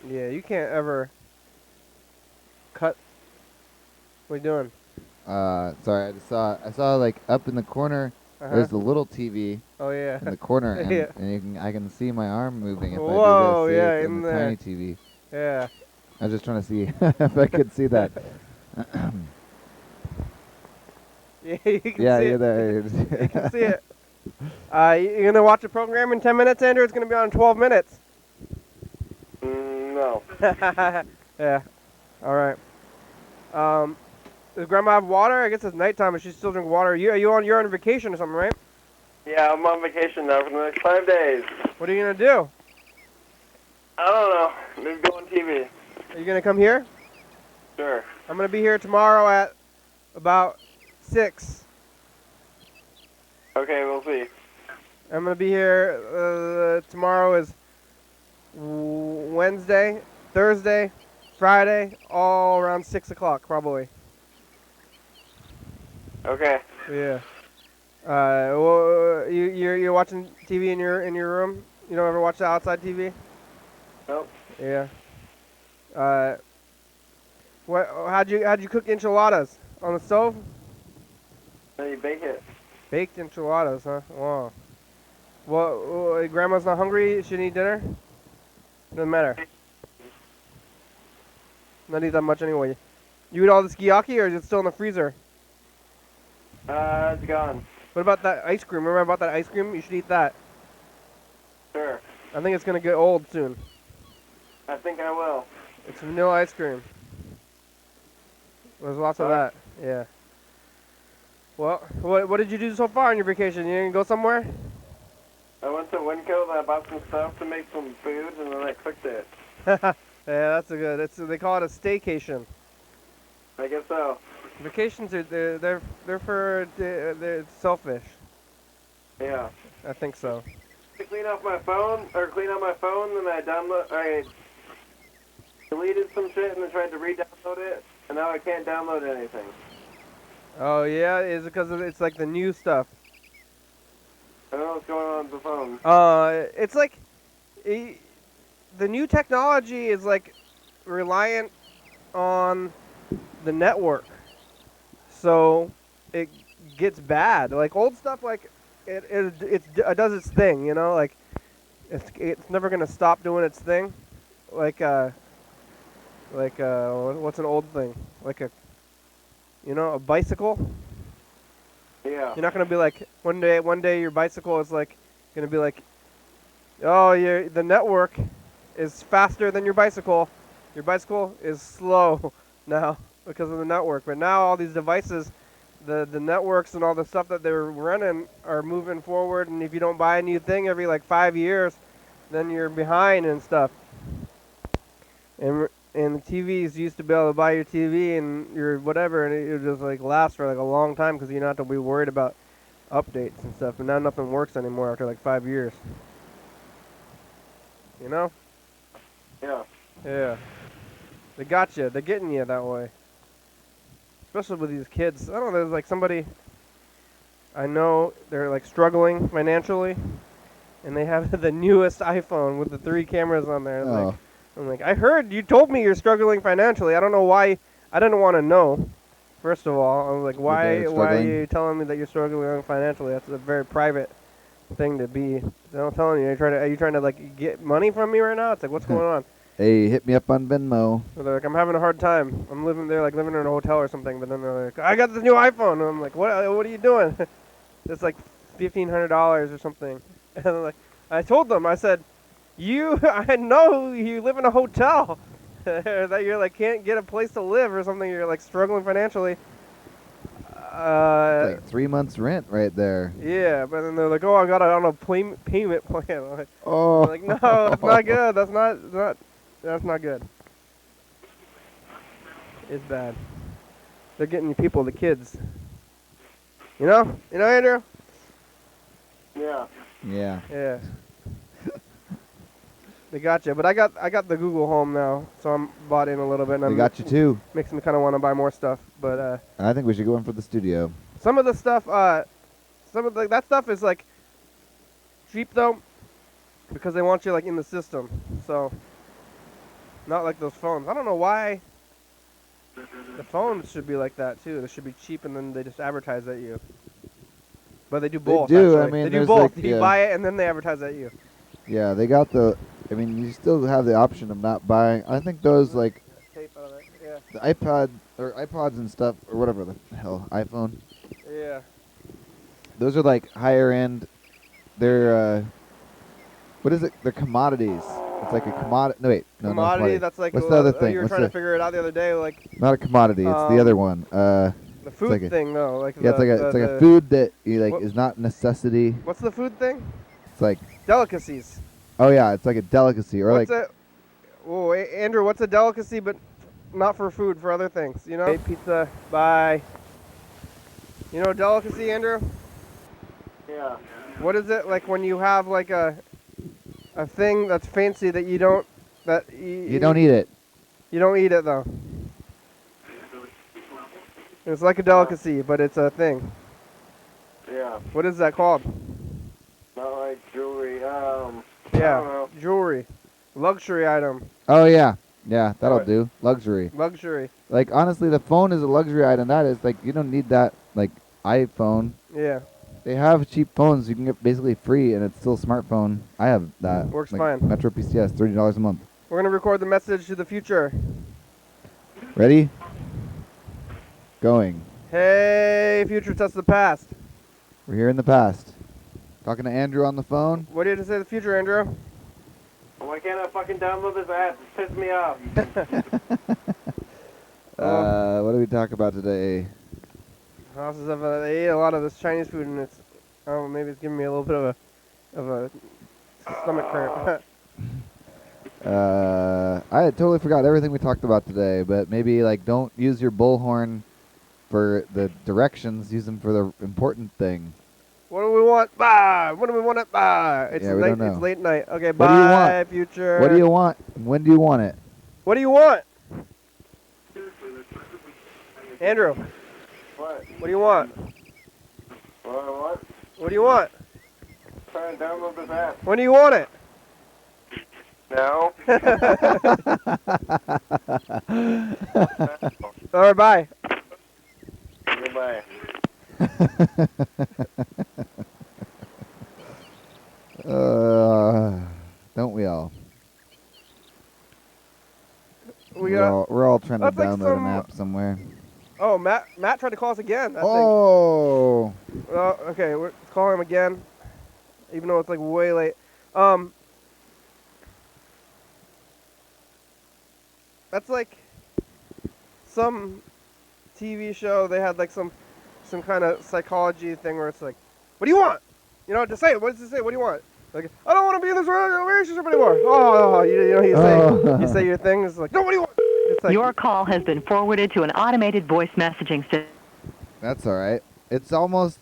Yeah, you can't ever cut. What are you doing?
Sorry, I saw like up in the corner.
Uh-huh.
There's the little TV
Oh, yeah.
in the corner, and,
Yeah.
and I can see my arm moving if
Whoa,
I do this. See,
yeah,
it's
in
the
there.
tiny TV.
Yeah.
I was just trying to see if I could see that.
Yeah, you can
Yeah,
see
you're
it.
there.
You can see it. You gonna watch a program in 10 minutes, Andrew? It's gonna be on in 12 minutes.
No.
Yeah. All right. Does Grandma have water? I guess it's nighttime, but she still drink water. You're on vacation or something, right?
Yeah, I'm on vacation now for the next 5 days.
What are you gonna do?
I don't know. Maybe go on TV.
Are you gonna come here?
Sure.
I'm gonna be here tomorrow at about 6.
Okay, we'll see.
I'm gonna be here. Tomorrow is Wednesday, Thursday, Friday, all around 6 o'clock probably.
Okay.
Yeah. Well, you're watching TV in your room? You don't ever watch the outside TV?
Nope.
Yeah. How'd you cook enchiladas? On the stove?
Then you bake it.
Baked enchiladas, huh? Wow. Well, grandma's not hungry. She need dinner. Doesn't matter. Not eat that much anyway. You eat all this gyaki, or is it still in the freezer?
It's gone.
What about that ice cream? Remember about that ice cream? You should eat that.
Sure.
I think it's gonna get old soon.
I think I will.
It's vanilla ice cream. There's lots of that. Yeah. Well, what did you do so far on your vacation? You didn't go somewhere?
I went to Winco and I bought some stuff to make some food, and then I cooked it.
Yeah, that's a good. They call it a staycation.
I guess so.
Vacations are they're for they're selfish.
Yeah.
I think so.
To clean out my phone, then I deleted some shit and then tried to re-download it, and now I can't download anything.
Oh yeah, is it because it's like the new stuff?
I don't know what's going on with the phone.
It's like the new technology is like reliant on the network, so it gets bad. Like old stuff, like it does its thing, you know. Like it's never gonna stop doing its thing. Like what's an old thing? Like a bicycle.
Yeah.
You're not gonna be like one day your bicycle is like gonna be like, oh, the network is faster than your bicycle. Your bicycle is slow now because of the network. But now all these devices, the networks and all the stuff that they're running are moving forward. And if you don't buy a new thing every like 5 years, then you're behind and stuff. And the TVs used to be able to buy your TV and your whatever, and it would just like last for like a long time because you don't have to be worried about updates and stuff. And now nothing works anymore after like 5 years. You know?
Yeah.
Yeah. They got you. They're getting you that way. Especially with these kids. I don't know. There's like somebody I know. They're like struggling financially, and they have the newest iPhone with the 3 cameras on there.
Oh.
I'm like, I heard you told me you're struggling financially. I don't know why. I didn't want to know. First of all, I was like, why are you telling me that you're struggling financially? That's a very private thing to be. I'm telling you, are you trying to like get money from me right now? It's like, what's going on?
Hey, hit me up on Venmo.
So they're like, I'm having a hard time. I'm living there, like living in a hotel or something. But then they're like, I got this new iPhone. And I'm like, what are you doing? It's like $1,500 or something. And I'm like, I told them, I said, I know you live in a hotel. That you're like can't get a place to live or something. You're like struggling financially.
It's like 3 months rent right there.
Yeah, but then they're like, oh, I got it on a payment plan. I'm like,
Oh.
I'm like, no, that's not good. That's not good. It's bad. They're getting people, the kids. You know, Andrew.
Yeah.
Yeah.
Yeah. They got you, but I got the Google Home now, so I'm bought in a little bit. And
They got you too.
Makes me kind of want to buy more stuff, but
I think we should go in for the studio.
some of the stuff, that stuff is like cheap though, because they want you like in the system. So not like those phones. I don't know why. The phones should be like that too. They should be cheap, and then they just advertise at you. But they do both.
They do.
Actually.
I mean,
they do
there's
both.
like,
You
yeah.
buy it, and then they advertise at you.
Yeah, they got the. I mean, you still have the option of not buying. I think those like
Tape out of it. Yeah.
the iPod or iPods and stuff or whatever the hell iPhone.
Yeah.
Those are like higher end. They're what is it? They're commodities. It's like a commodity. No wait, no,
Commodity.
not commodity.
That's like
What's the other thing?
You were
What's
trying
the,
to figure it out the other day, like
not a commodity. It's the other one.
the food
like
thing, though. Like
yeah, it's like a food that you like
what-
is not necessity.
What's the food thing?
It's like
Delicacies.
oh yeah, it's like a delicacy or
What's
like
Andrew, what's a delicacy but not for food, for other things, you know? Hey, pizza, bye. You know delicacy, Andrew?
Yeah.
What is it like when you have like a thing that's fancy that you don't,
you don't eat it.
You don't eat it, though. It's like a delicacy, but it's a thing.
Yeah.
What is that called?
Not like jewelry. I don't
Yeah,
know.
jewelry. Luxury item.
Oh yeah, yeah, that'll
What?
do. Luxury.
Luxury.
Like honestly, the phone is a luxury item. That is like you don't need that like iPhone.
Yeah.
They have cheap phones you can get basically free, and it's still a smartphone. I have that.
Works
like
fine.
Metro PCS, $30 a month.
We're gonna record the message to the future.
Ready? Going.
Hey, future, test the past.
We're here in the past. Talking to Andrew on the phone.
What do you have to say to the future, Andrew?
Why can't I fucking download this app? It's pissing me off.
What do we talk about today?
Houses of they ate a lot of this Chinese food, and it's maybe it's giving me a little bit of a stomach cramp.
I totally forgot everything we talked about today, but maybe like don't use your bullhorn for the directions. Use them for the important thing.
What do we want? Bye. What do we want? Bye. It's
Yeah, we
late.
don't know.
It's late night. Okay.
What do you
bye,
want?
future.
What do you want? When do you want it?
What do you want? Andrew.
What?
What do you want?
What?
What do you want?
Trying to download this app.
When do you want it?
No.
All right. Bye.
Goodbye.
Don't we all?
We're
all trying to
That's like
download
some-
an app somewhere.
Oh, Matt tried to call us again. I
Oh.
think. Well, okay. Let's call him again, even though it's like way late. That's like some TV show. They had like some kind of psychology thing where it's like, what do you want? You know, just say it. What does it say? What do you want? Like, I don't want to be in this relationship anymore. Oh, you say your thing. It's like, no, what do you want? It's like,
Your call has been forwarded to an automated voice messaging system.
That's all right. It's almost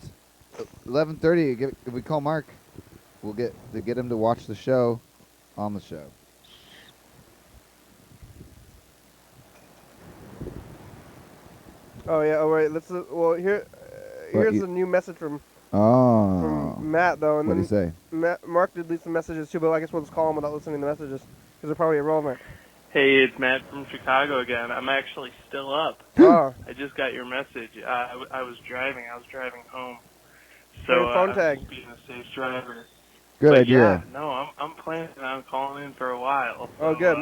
11:30. If we call Mark, we'll get him to watch the show on the show.
oh yeah. Oh wait. Well, here's a new message from Matt though, and
What did he
then
say?
Mark did leave some messages too, but I guess we'll just call him without listening to the messages because they're probably irrelevant.
Hey, it's Matt from Chicago again. I'm actually still up.
Oh.
I just got your message. I was driving. I was driving home.
Play
So
phone
I'm
tag.
just being a safe driver.
Good
But
idea.
Yeah, no, I'm planning on calling in for a while. So,
Oh, good.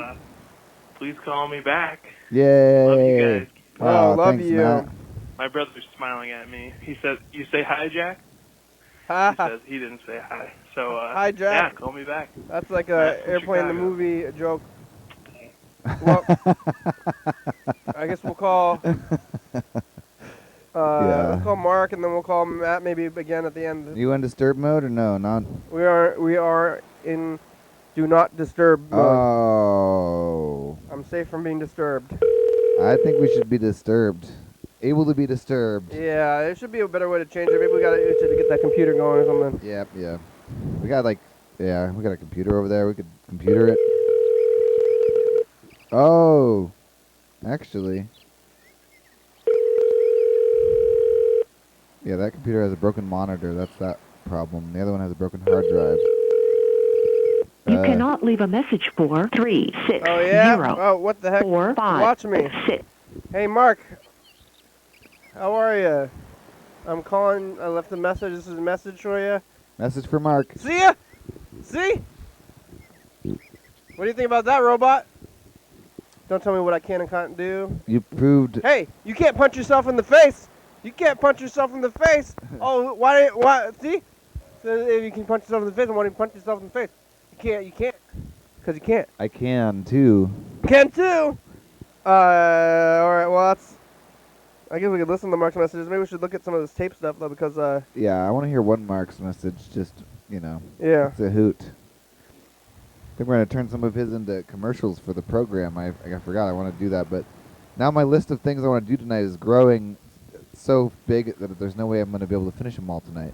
Please call me back.
Yay!
Love you guys.
Oh, love
thanks,
you.
Matt.
My brother's smiling at me. He says, "You say hi, Jack."
Ha
He
ha.
says he didn't say hi. So
Hi, Jack.
Yeah, call me back.
That's like a
Matt from
airplane the
Chicago.
movie joke. Well, I guess we'll call. We'll call Mark and then we'll call Matt maybe again at the end.
You in disturb mode or no? Not.
We are in do not disturb mode.
Oh.
I'm safe from being disturbed.
I think we should be disturbed. Able to be disturbed.
Yeah, there should be a better way to change it. Maybe we gotta get that computer going or something.
Yep, yeah. We got we got a computer over there. We could computer it. Oh. Actually. Yeah, that computer has a broken monitor. That's that problem. The other one has a broken hard drive.
You cannot leave a message for 360.
Oh yeah. Oh, what the heck?
4 5
Watch me.
6.
Hey, Mark. How are you? I'm calling. I left a message. This is a message for you.
Message for Mark.
See ya. See? What do you think about that, robot? Don't tell me what I can and can't do.
You proved.
Hey, you can't punch yourself in the face. You can't punch yourself in the face. Oh, why? See? So if you can punch yourself in the face, why don't you punch yourself in the face? You can't. Because you can't.
I can too.
You can too. Alright, well, that's... I guess we could listen to Mark's messages. Maybe we should look at some of this tape stuff, though, because,
Yeah, I want to hear one Mark's message. Just,
yeah.
It's a hoot. I think we're going to turn some of his into commercials for the program. I forgot I want to do that, but now my list of things I want to do tonight is growing so big that there's no way I'm going to be able to finish them all tonight.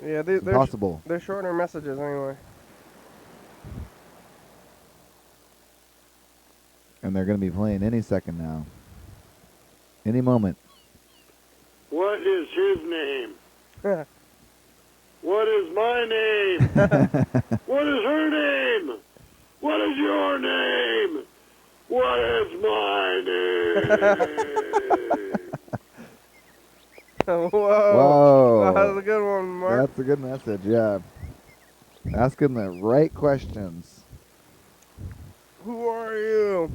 Yeah,
It's impossible.
they're shorter messages, anyway.
And they're going to be playing any second now. Any moment.
What is his name? What is my name? What is her name? What is your name? What is my name?
Whoa.
Whoa.
That was a good one, Mark.
That's a good message, yeah. Asking the right questions.
Who are you?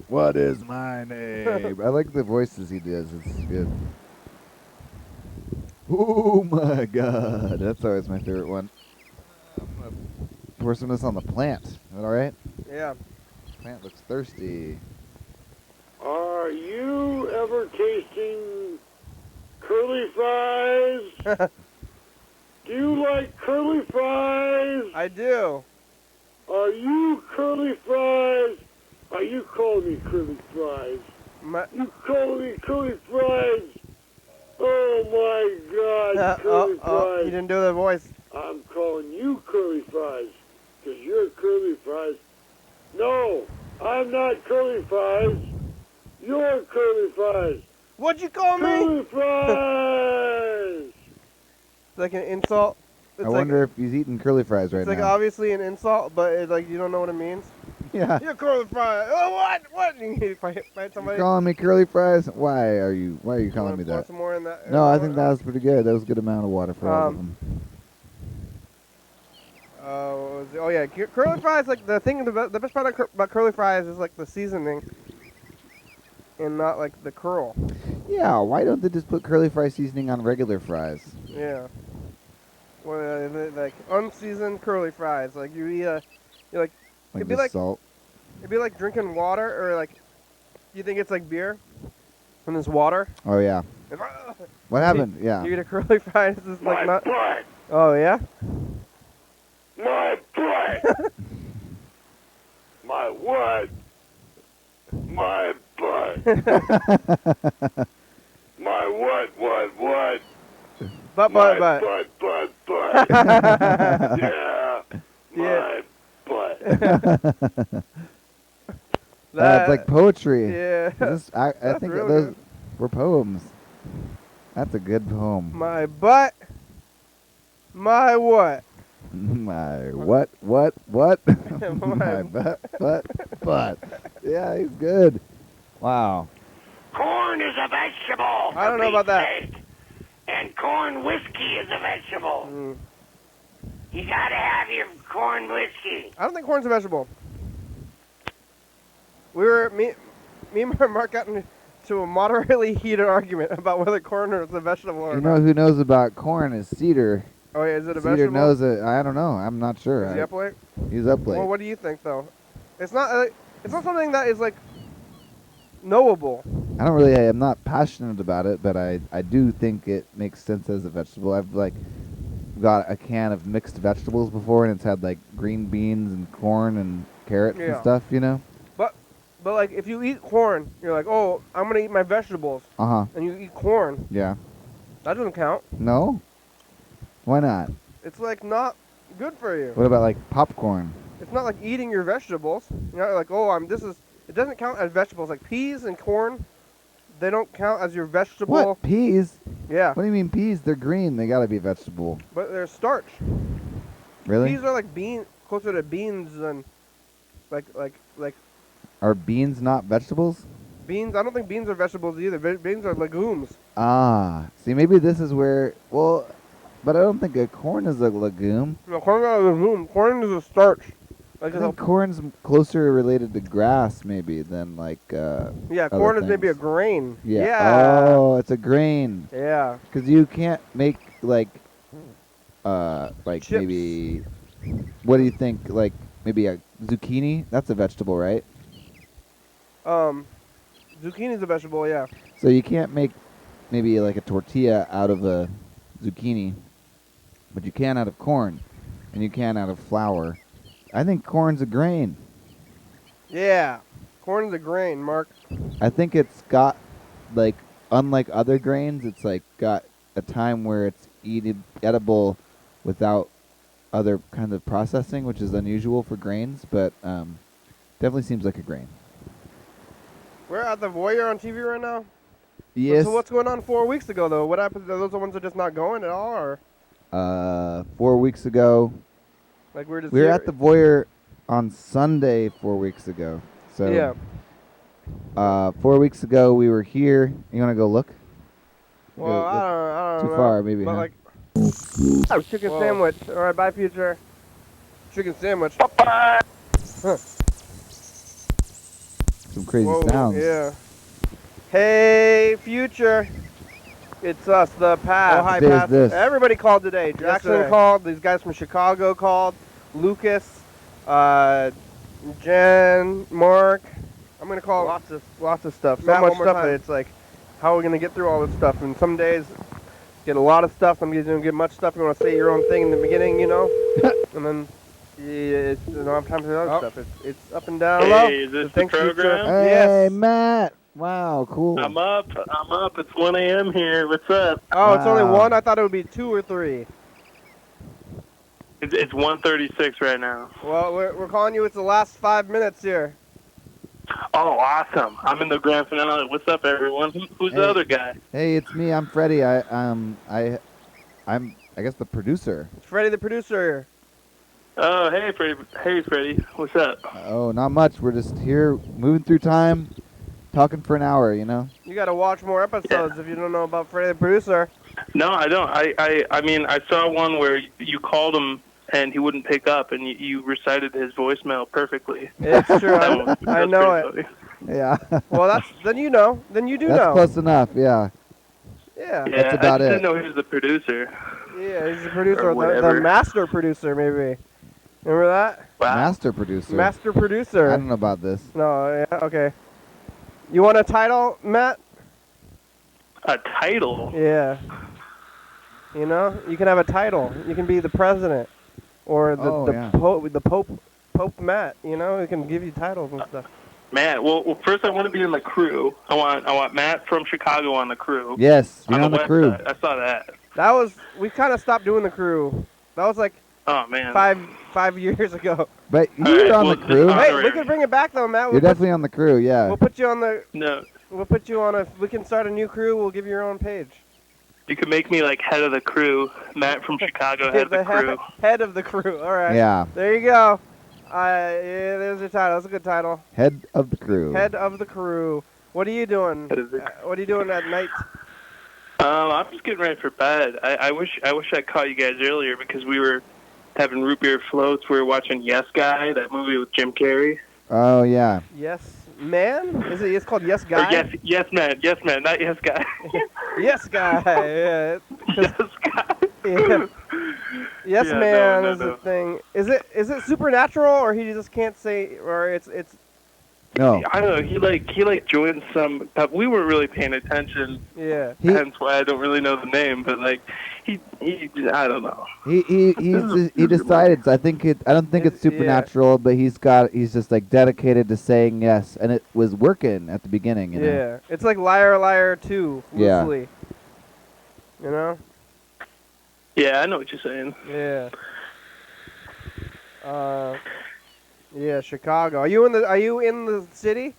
What is my name? I like the voices he does. It's good. Oh my God. That's always my favorite one. I'm going to pour some of this on the plant. Is that all right?
Yeah.
Plant looks thirsty.
Are you ever tasting curly fries? Do you like curly fries?
I do.
Are you curly fries? Are you calling me curly fries? You calling me curly fries? Oh my God, curly fries.
You didn't do the voice.
I'm calling you curly fries because you're curly fries. No, I'm not curly fries. You're curly fries.
What'd you call me?
Curly fries.
It's like an insult. It's
I wonder if he's eating curly fries right
It's like
now.
obviously an insult, but it's like you don't know what it means.
Yeah.
You're curly fries. Oh, what? What? If I fight somebody.
You calling me curly fries? Why are you calling me
Pour
that?
some more in that.
No, I think that was pretty good. That was a good amount of water for all of them.
Oh yeah, curly fries. Like the thing, the best part about curly fries is like the seasoning, and not like the curl.
Yeah, why don't they just put curly fry seasoning on regular fries?
Yeah. Well, like unseasoned curly fries. Like you eat you're like
Like
it'd be
just
like
salt?
it'd be like drinking water, or like you think it's like beer, and it's water.
Oh, yeah. What happened? Yeah.
You eat a curly fry. It's just like not.
Butt.
Oh yeah.
My butt. My what? My butt. My what?
But.
Butt. Yeah. My butt.
That's like poetry.
Yeah.
I
That's
think
real
those
good.
were poems. That's a good poem.
My butt. My what?
My what? My butt. Yeah, he's good. Wow.
Corn is a vegetable.
I don't know about that.
And corn whiskey is a vegetable.
Mm.
You gotta have your corn whiskey.
I don't think corn's a vegetable. Me and Mark got into a moderately heated argument about whether corn is a vegetable or
You
not.
know who knows about corn is Cedar.
Oh yeah, is it a
Cedar
vegetable?
knows it. I don't know. I'm not sure.
Is he up late?
He's up late.
Well, what do you think though? It's not something that is like knowable.
I'm not passionate about it, but I do think it makes sense as a vegetable. I've like got a can of mixed vegetables before, and it's had like green beans and corn and carrots and
Yeah.
stuff, you know?
But like if you eat corn, you're like, oh, I'm gonna eat my vegetables,
Uh-huh.
and you eat corn.
Yeah.
That doesn't count.
No? Why not?
It's like not good for you.
What about like popcorn?
It's not like eating your vegetables. You're not like, oh, it doesn't count as vegetables. Like peas and corn, they don't count as your vegetable.
What? Peas?
Yeah.
What do you mean peas? They're green. They gotta be vegetable.
But they're starch.
Really?
Peas are like closer to beans than like
Are beans not vegetables?
beans. I don't think beans are vegetables either. Beans are legumes.
Ah. See, maybe this is where... Well, but I don't think a corn is a legume.
No, corn is not a legume. Corn is a starch. Like
I think corn's closer related to grass, maybe, than like.
yeah,
other
corn is maybe a
things.
grain.
Yeah. Oh, it's a grain.
Yeah.
Because you can't make like
Chips.
maybe. What do you think? Like maybe a zucchini? That's a vegetable, right?
Zucchini is a vegetable. Yeah.
So you can't make maybe like a tortilla out of a zucchini, but you can out of corn, and you can out of flour. I think corn's a grain.
Yeah. Corn is a grain, Mark.
I think it's got like, unlike other grains, it's like got a time where it's edible without other kinds of processing, which is unusual for grains, but definitely seems like a grain.
We're at the Voyeur on TV right now.
Yes.
So what's going on 4 weeks ago though? What happened? Are those the ones that are just not going at all, or
4 weeks ago.
like we're just
We were
here?
at the Voyeur on Sunday 4 weeks ago. So
Yeah.
4 weeks ago we were here. You want to go look?
Well,
Go look
I don't
too
know.
far, maybe,
But
huh?
like, chicken
Whoa.
sandwich. All right, bye, future. Chicken sandwich.
Bye-bye.
Huh.
Some crazy
Whoa,
sounds.
yeah. Hey, future. It's us, the Path. Oh, hi,
Day is
Path.
this?
Everybody called today. Jackson
Yesterday.
called. These guys from Chicago called. Lucas, Jen, Mark. I'm gonna call lots of stuff. So
Matt,
much
one more
stuff
time.
that it's like, how are we gonna get through all this stuff? And some days get a lot of stuff. Some days you don't get much stuff. You want to say your own thing in the beginning, you know, and then you don't have time for the other stuff. It's up and down. Hello.
Hey, is this
So
the
thanks, future.
program?
Hey,
Yes.
Matt. Wow, cool.
I'm up. It's 1 a.m. here. What's up?
Oh, it's only
Wow.
one. I thought it would be 2 or 3.
It's 1:36 right now.
Well, we're calling you. It's the last 5 minutes here.
Oh, awesome. I'm in the grand finale. What's up, everyone? Who's
Hey.
the other guy?
Hey, it's me. I'm Freddy. I'm I guess the producer.
It's Freddy, the producer here.
Oh, hey, Freddy. Hey, Freddy. What's up?
Oh, not much. We're just here moving through time, talking for an hour, you know?
You got to watch more episodes if you don't know about Freddy, the producer.
No, I don't. I mean, I saw one where you called him and he wouldn't pick up, and you recited his voicemail perfectly.
It's true.
That
I
was
know
pretty
it.
funny.
Yeah.
Well, then you know. Then you do
That's
know.
close enough, yeah.
Yeah.
Yeah,
That's about
I just
it.
didn't know he was the producer.
Yeah, he's the producer,
Or
the
whatever.
master producer, maybe. Remember that?
Wow.
Master producer.
Master producer.
I don't know about this.
No, yeah, okay. You want a title, Matt?
A title?
Yeah. You know, you can have a title. You can be the president, or the Pope Matt. You know, he can give you titles and stuff.
Matt, well, first I want to be in the crew. I want Matt from Chicago on the crew.
Yes, you're on the
website.
crew.
I saw that.
We kind of stopped doing the crew. That was like
Oh man.
5 years ago.
But
All
you're
right,
on
well,
the crew.
just-
Hey, we
Honorary.
could bring it back though, Matt.
You're definitely on the crew, yeah.
We'll put you on the.
No,
We'll put you on a. We can start a new crew. We'll give you your own page.
you could make me like head of the crew. Matt from Chicago, head of the crew.
Head of the crew. All right.
Yeah.
There you go. Yeah, there's your title. That's a good title.
Head of the crew.
Head of the crew. What are you doing?
Head of the-
What are you doing at night?
I'm just getting ready for bed. I wish I caught you guys earlier because we were having root beer floats. We were watching Yes Guy, that movie with Jim Carrey.
Oh, yeah.
Yes, man. Is it? It's called Yes Guy.
Or yes man, not Yes Guy.
Yes Guy. Yeah.
Yes Guy.
Yeah. Yes,
Yeah,
man
no,
is
no.
the thing. Is it supernatural or he just can't say or it's
No.
I don't know. He like joined some. We weren't really paying attention.
yeah.
Hence why I don't really know the name. But like he I don't know.
He decided. So I don't think it's
Yeah.
supernatural, but he's just like dedicated to saying yes, and it was working at the beginning. You know?
Yeah. It's like Liar Liar 2
Yeah.
loosely. You know?
Yeah, I know what you're saying.
Yeah. Yeah, Chicago. Are you in the city?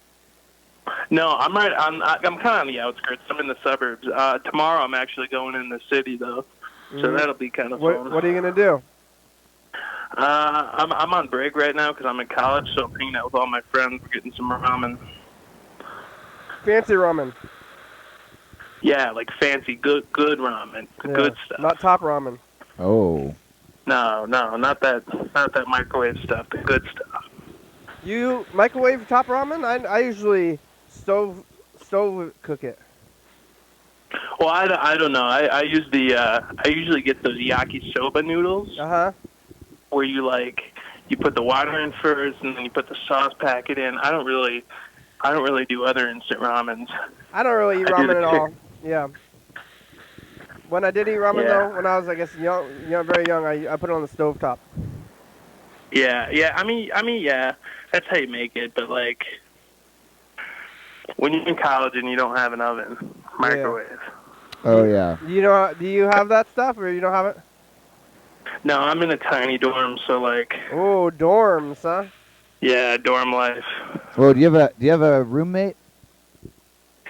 No, I'm right. I'm kind of on the outskirts. I'm in the suburbs. Tomorrow I'm actually going in the city though, so
Mhm.
that'll be kind of fun.
What are you gonna do?
I'm on break right now because I'm in college, so I'm hanging out with all my friends. We're getting some ramen.
Fancy ramen.
Yeah, like fancy, good ramen,
Yeah.
good stuff.
Not top ramen.
Oh.
No, not that microwave stuff. The good stuff.
You microwave top ramen? I usually stove cook it.
Well, I don't know. I use the I usually get those yakisoba noodles
Uh-huh.
where you put the water in first and then you put the sauce packet in. I don't really do other instant ramens.
I don't really eat
I do
ramen
the
at all. Yeah. When I did eat ramen
Yeah.
though, when I was I guess very young, I put it on the stovetop.
Yeah. I mean, yeah. That's how you make it. But like, when you're in college and you don't have an oven, microwave.
Oh, yeah.
Do you have that stuff or you don't have it?
No, I'm in a tiny dorm, so like,
Oh, dorms, huh?
yeah, dorm life.
Well, do you have a roommate?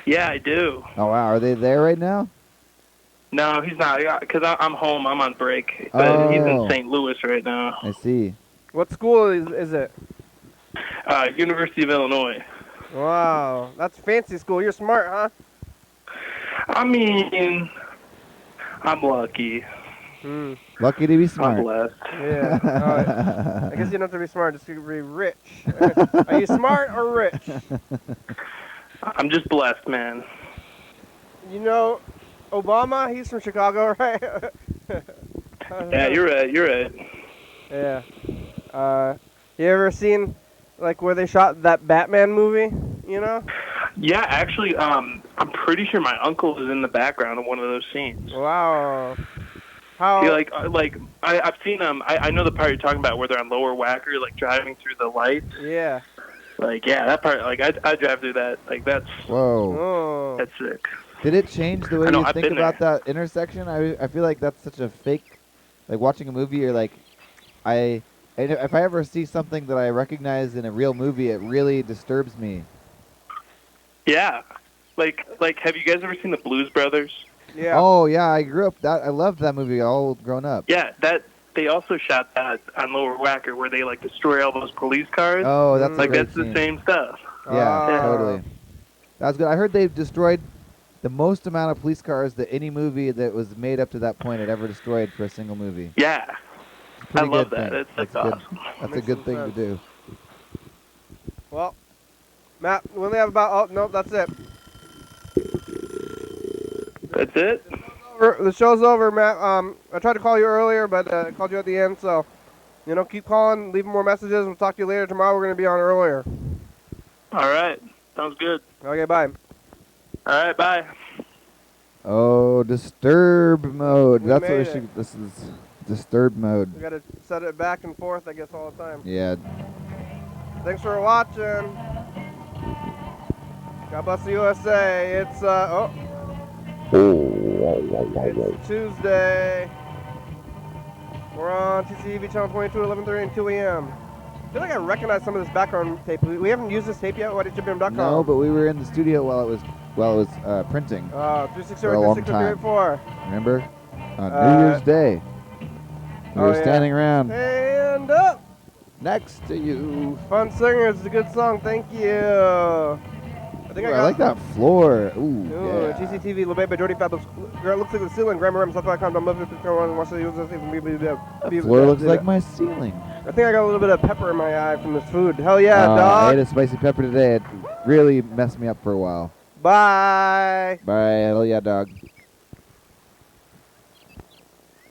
Yeah, I do.
Oh, wow. Are they there right now?
No, he's not, because I'm home. I'm on break. But he's
Oh.
in St. Louis right now.
I see.
What school is it?
University of Illinois.
Wow, that's fancy school. You're smart, huh?
I mean, I'm lucky.
Lucky to be smart.
I'm blessed.
Yeah. I guess you don't have to be smart, just to be rich. Are you smart or rich?
I'm just blessed, man.
You know, Obama, he's from Chicago, right?
Yeah, you're right. You're right.
Yeah. You ever seen, like, where they shot that Batman movie, you know?
Yeah, actually, I'm pretty sure my uncle is in the background of one of those scenes.
Wow. How?
Yeah, I've seen I know the part you're talking about where they're on Lower Wacker, like driving through the lights.
Yeah.
Like, yeah, that part. Like, I drive through that. Like, that's.
Whoa.
That's sick.
Did it change the way
know,
you
I've
think
been
about that intersection? I feel like that's such a fake. Like watching a movie, or like, if I ever see something that I recognize in a real movie, it really disturbs me.
Yeah. Like, have you guys ever seen the Blues Brothers?
Yeah.
Oh yeah, I grew up. I loved that movie all grown up.
Yeah, they also shot that on Lower Wacker where they like destroy all those police cars.
Oh, that's a
like
great
that's
scene.
the same stuff.
Yeah, totally. That's good. I heard they've destroyed the most amount of police cars that any movie that was made up to that point had ever destroyed for a single movie.
Yeah. I love that. That's
good.
awesome.
That's a good thing to do.
Well, Matt, we only have about. Oh no, that's it.
That's it.
The show's over, Matt. I tried to call you earlier, but I called you at the end. So, keep calling, leave more messages. We'll talk to you later. Tomorrow we're gonna be on earlier.
All right. Sounds good.
Okay, bye.
All right, bye.
Oh, disturb mode.
We
That's
made
what we
it.
should. This is disturb mode.
We gotta set it back and forth, I guess, all the time.
Yeah.
Thanks for watching. God bless the USA. It's it's Tuesday. We're on TCTV channel 22, 11:30 and 2 a.m. I feel like I recognize some of this background tape. We haven't used this tape yet. YDHWM.com.
No, but we were in the studio while it was printing.
360
for a long time.
384.
Remember? On New Year's Day. We were standing around
And up.
next to you.
Fun singers. It's a good song. Thank you.
I like that floor. Ooh,
Ooh,
yeah.
GCTV, LeBay, Jody Fab, girl looks like the ceiling, Grammar, Stuff.com, don't love it, watch the
The floor looks like my ceiling.
I think I got a little bit of pepper in my ate from this food. Hell yeah,
I
dog.
ate a spicy pepper today. It really messed me up for a while.
Bye.
Bye. Hell yeah, dog.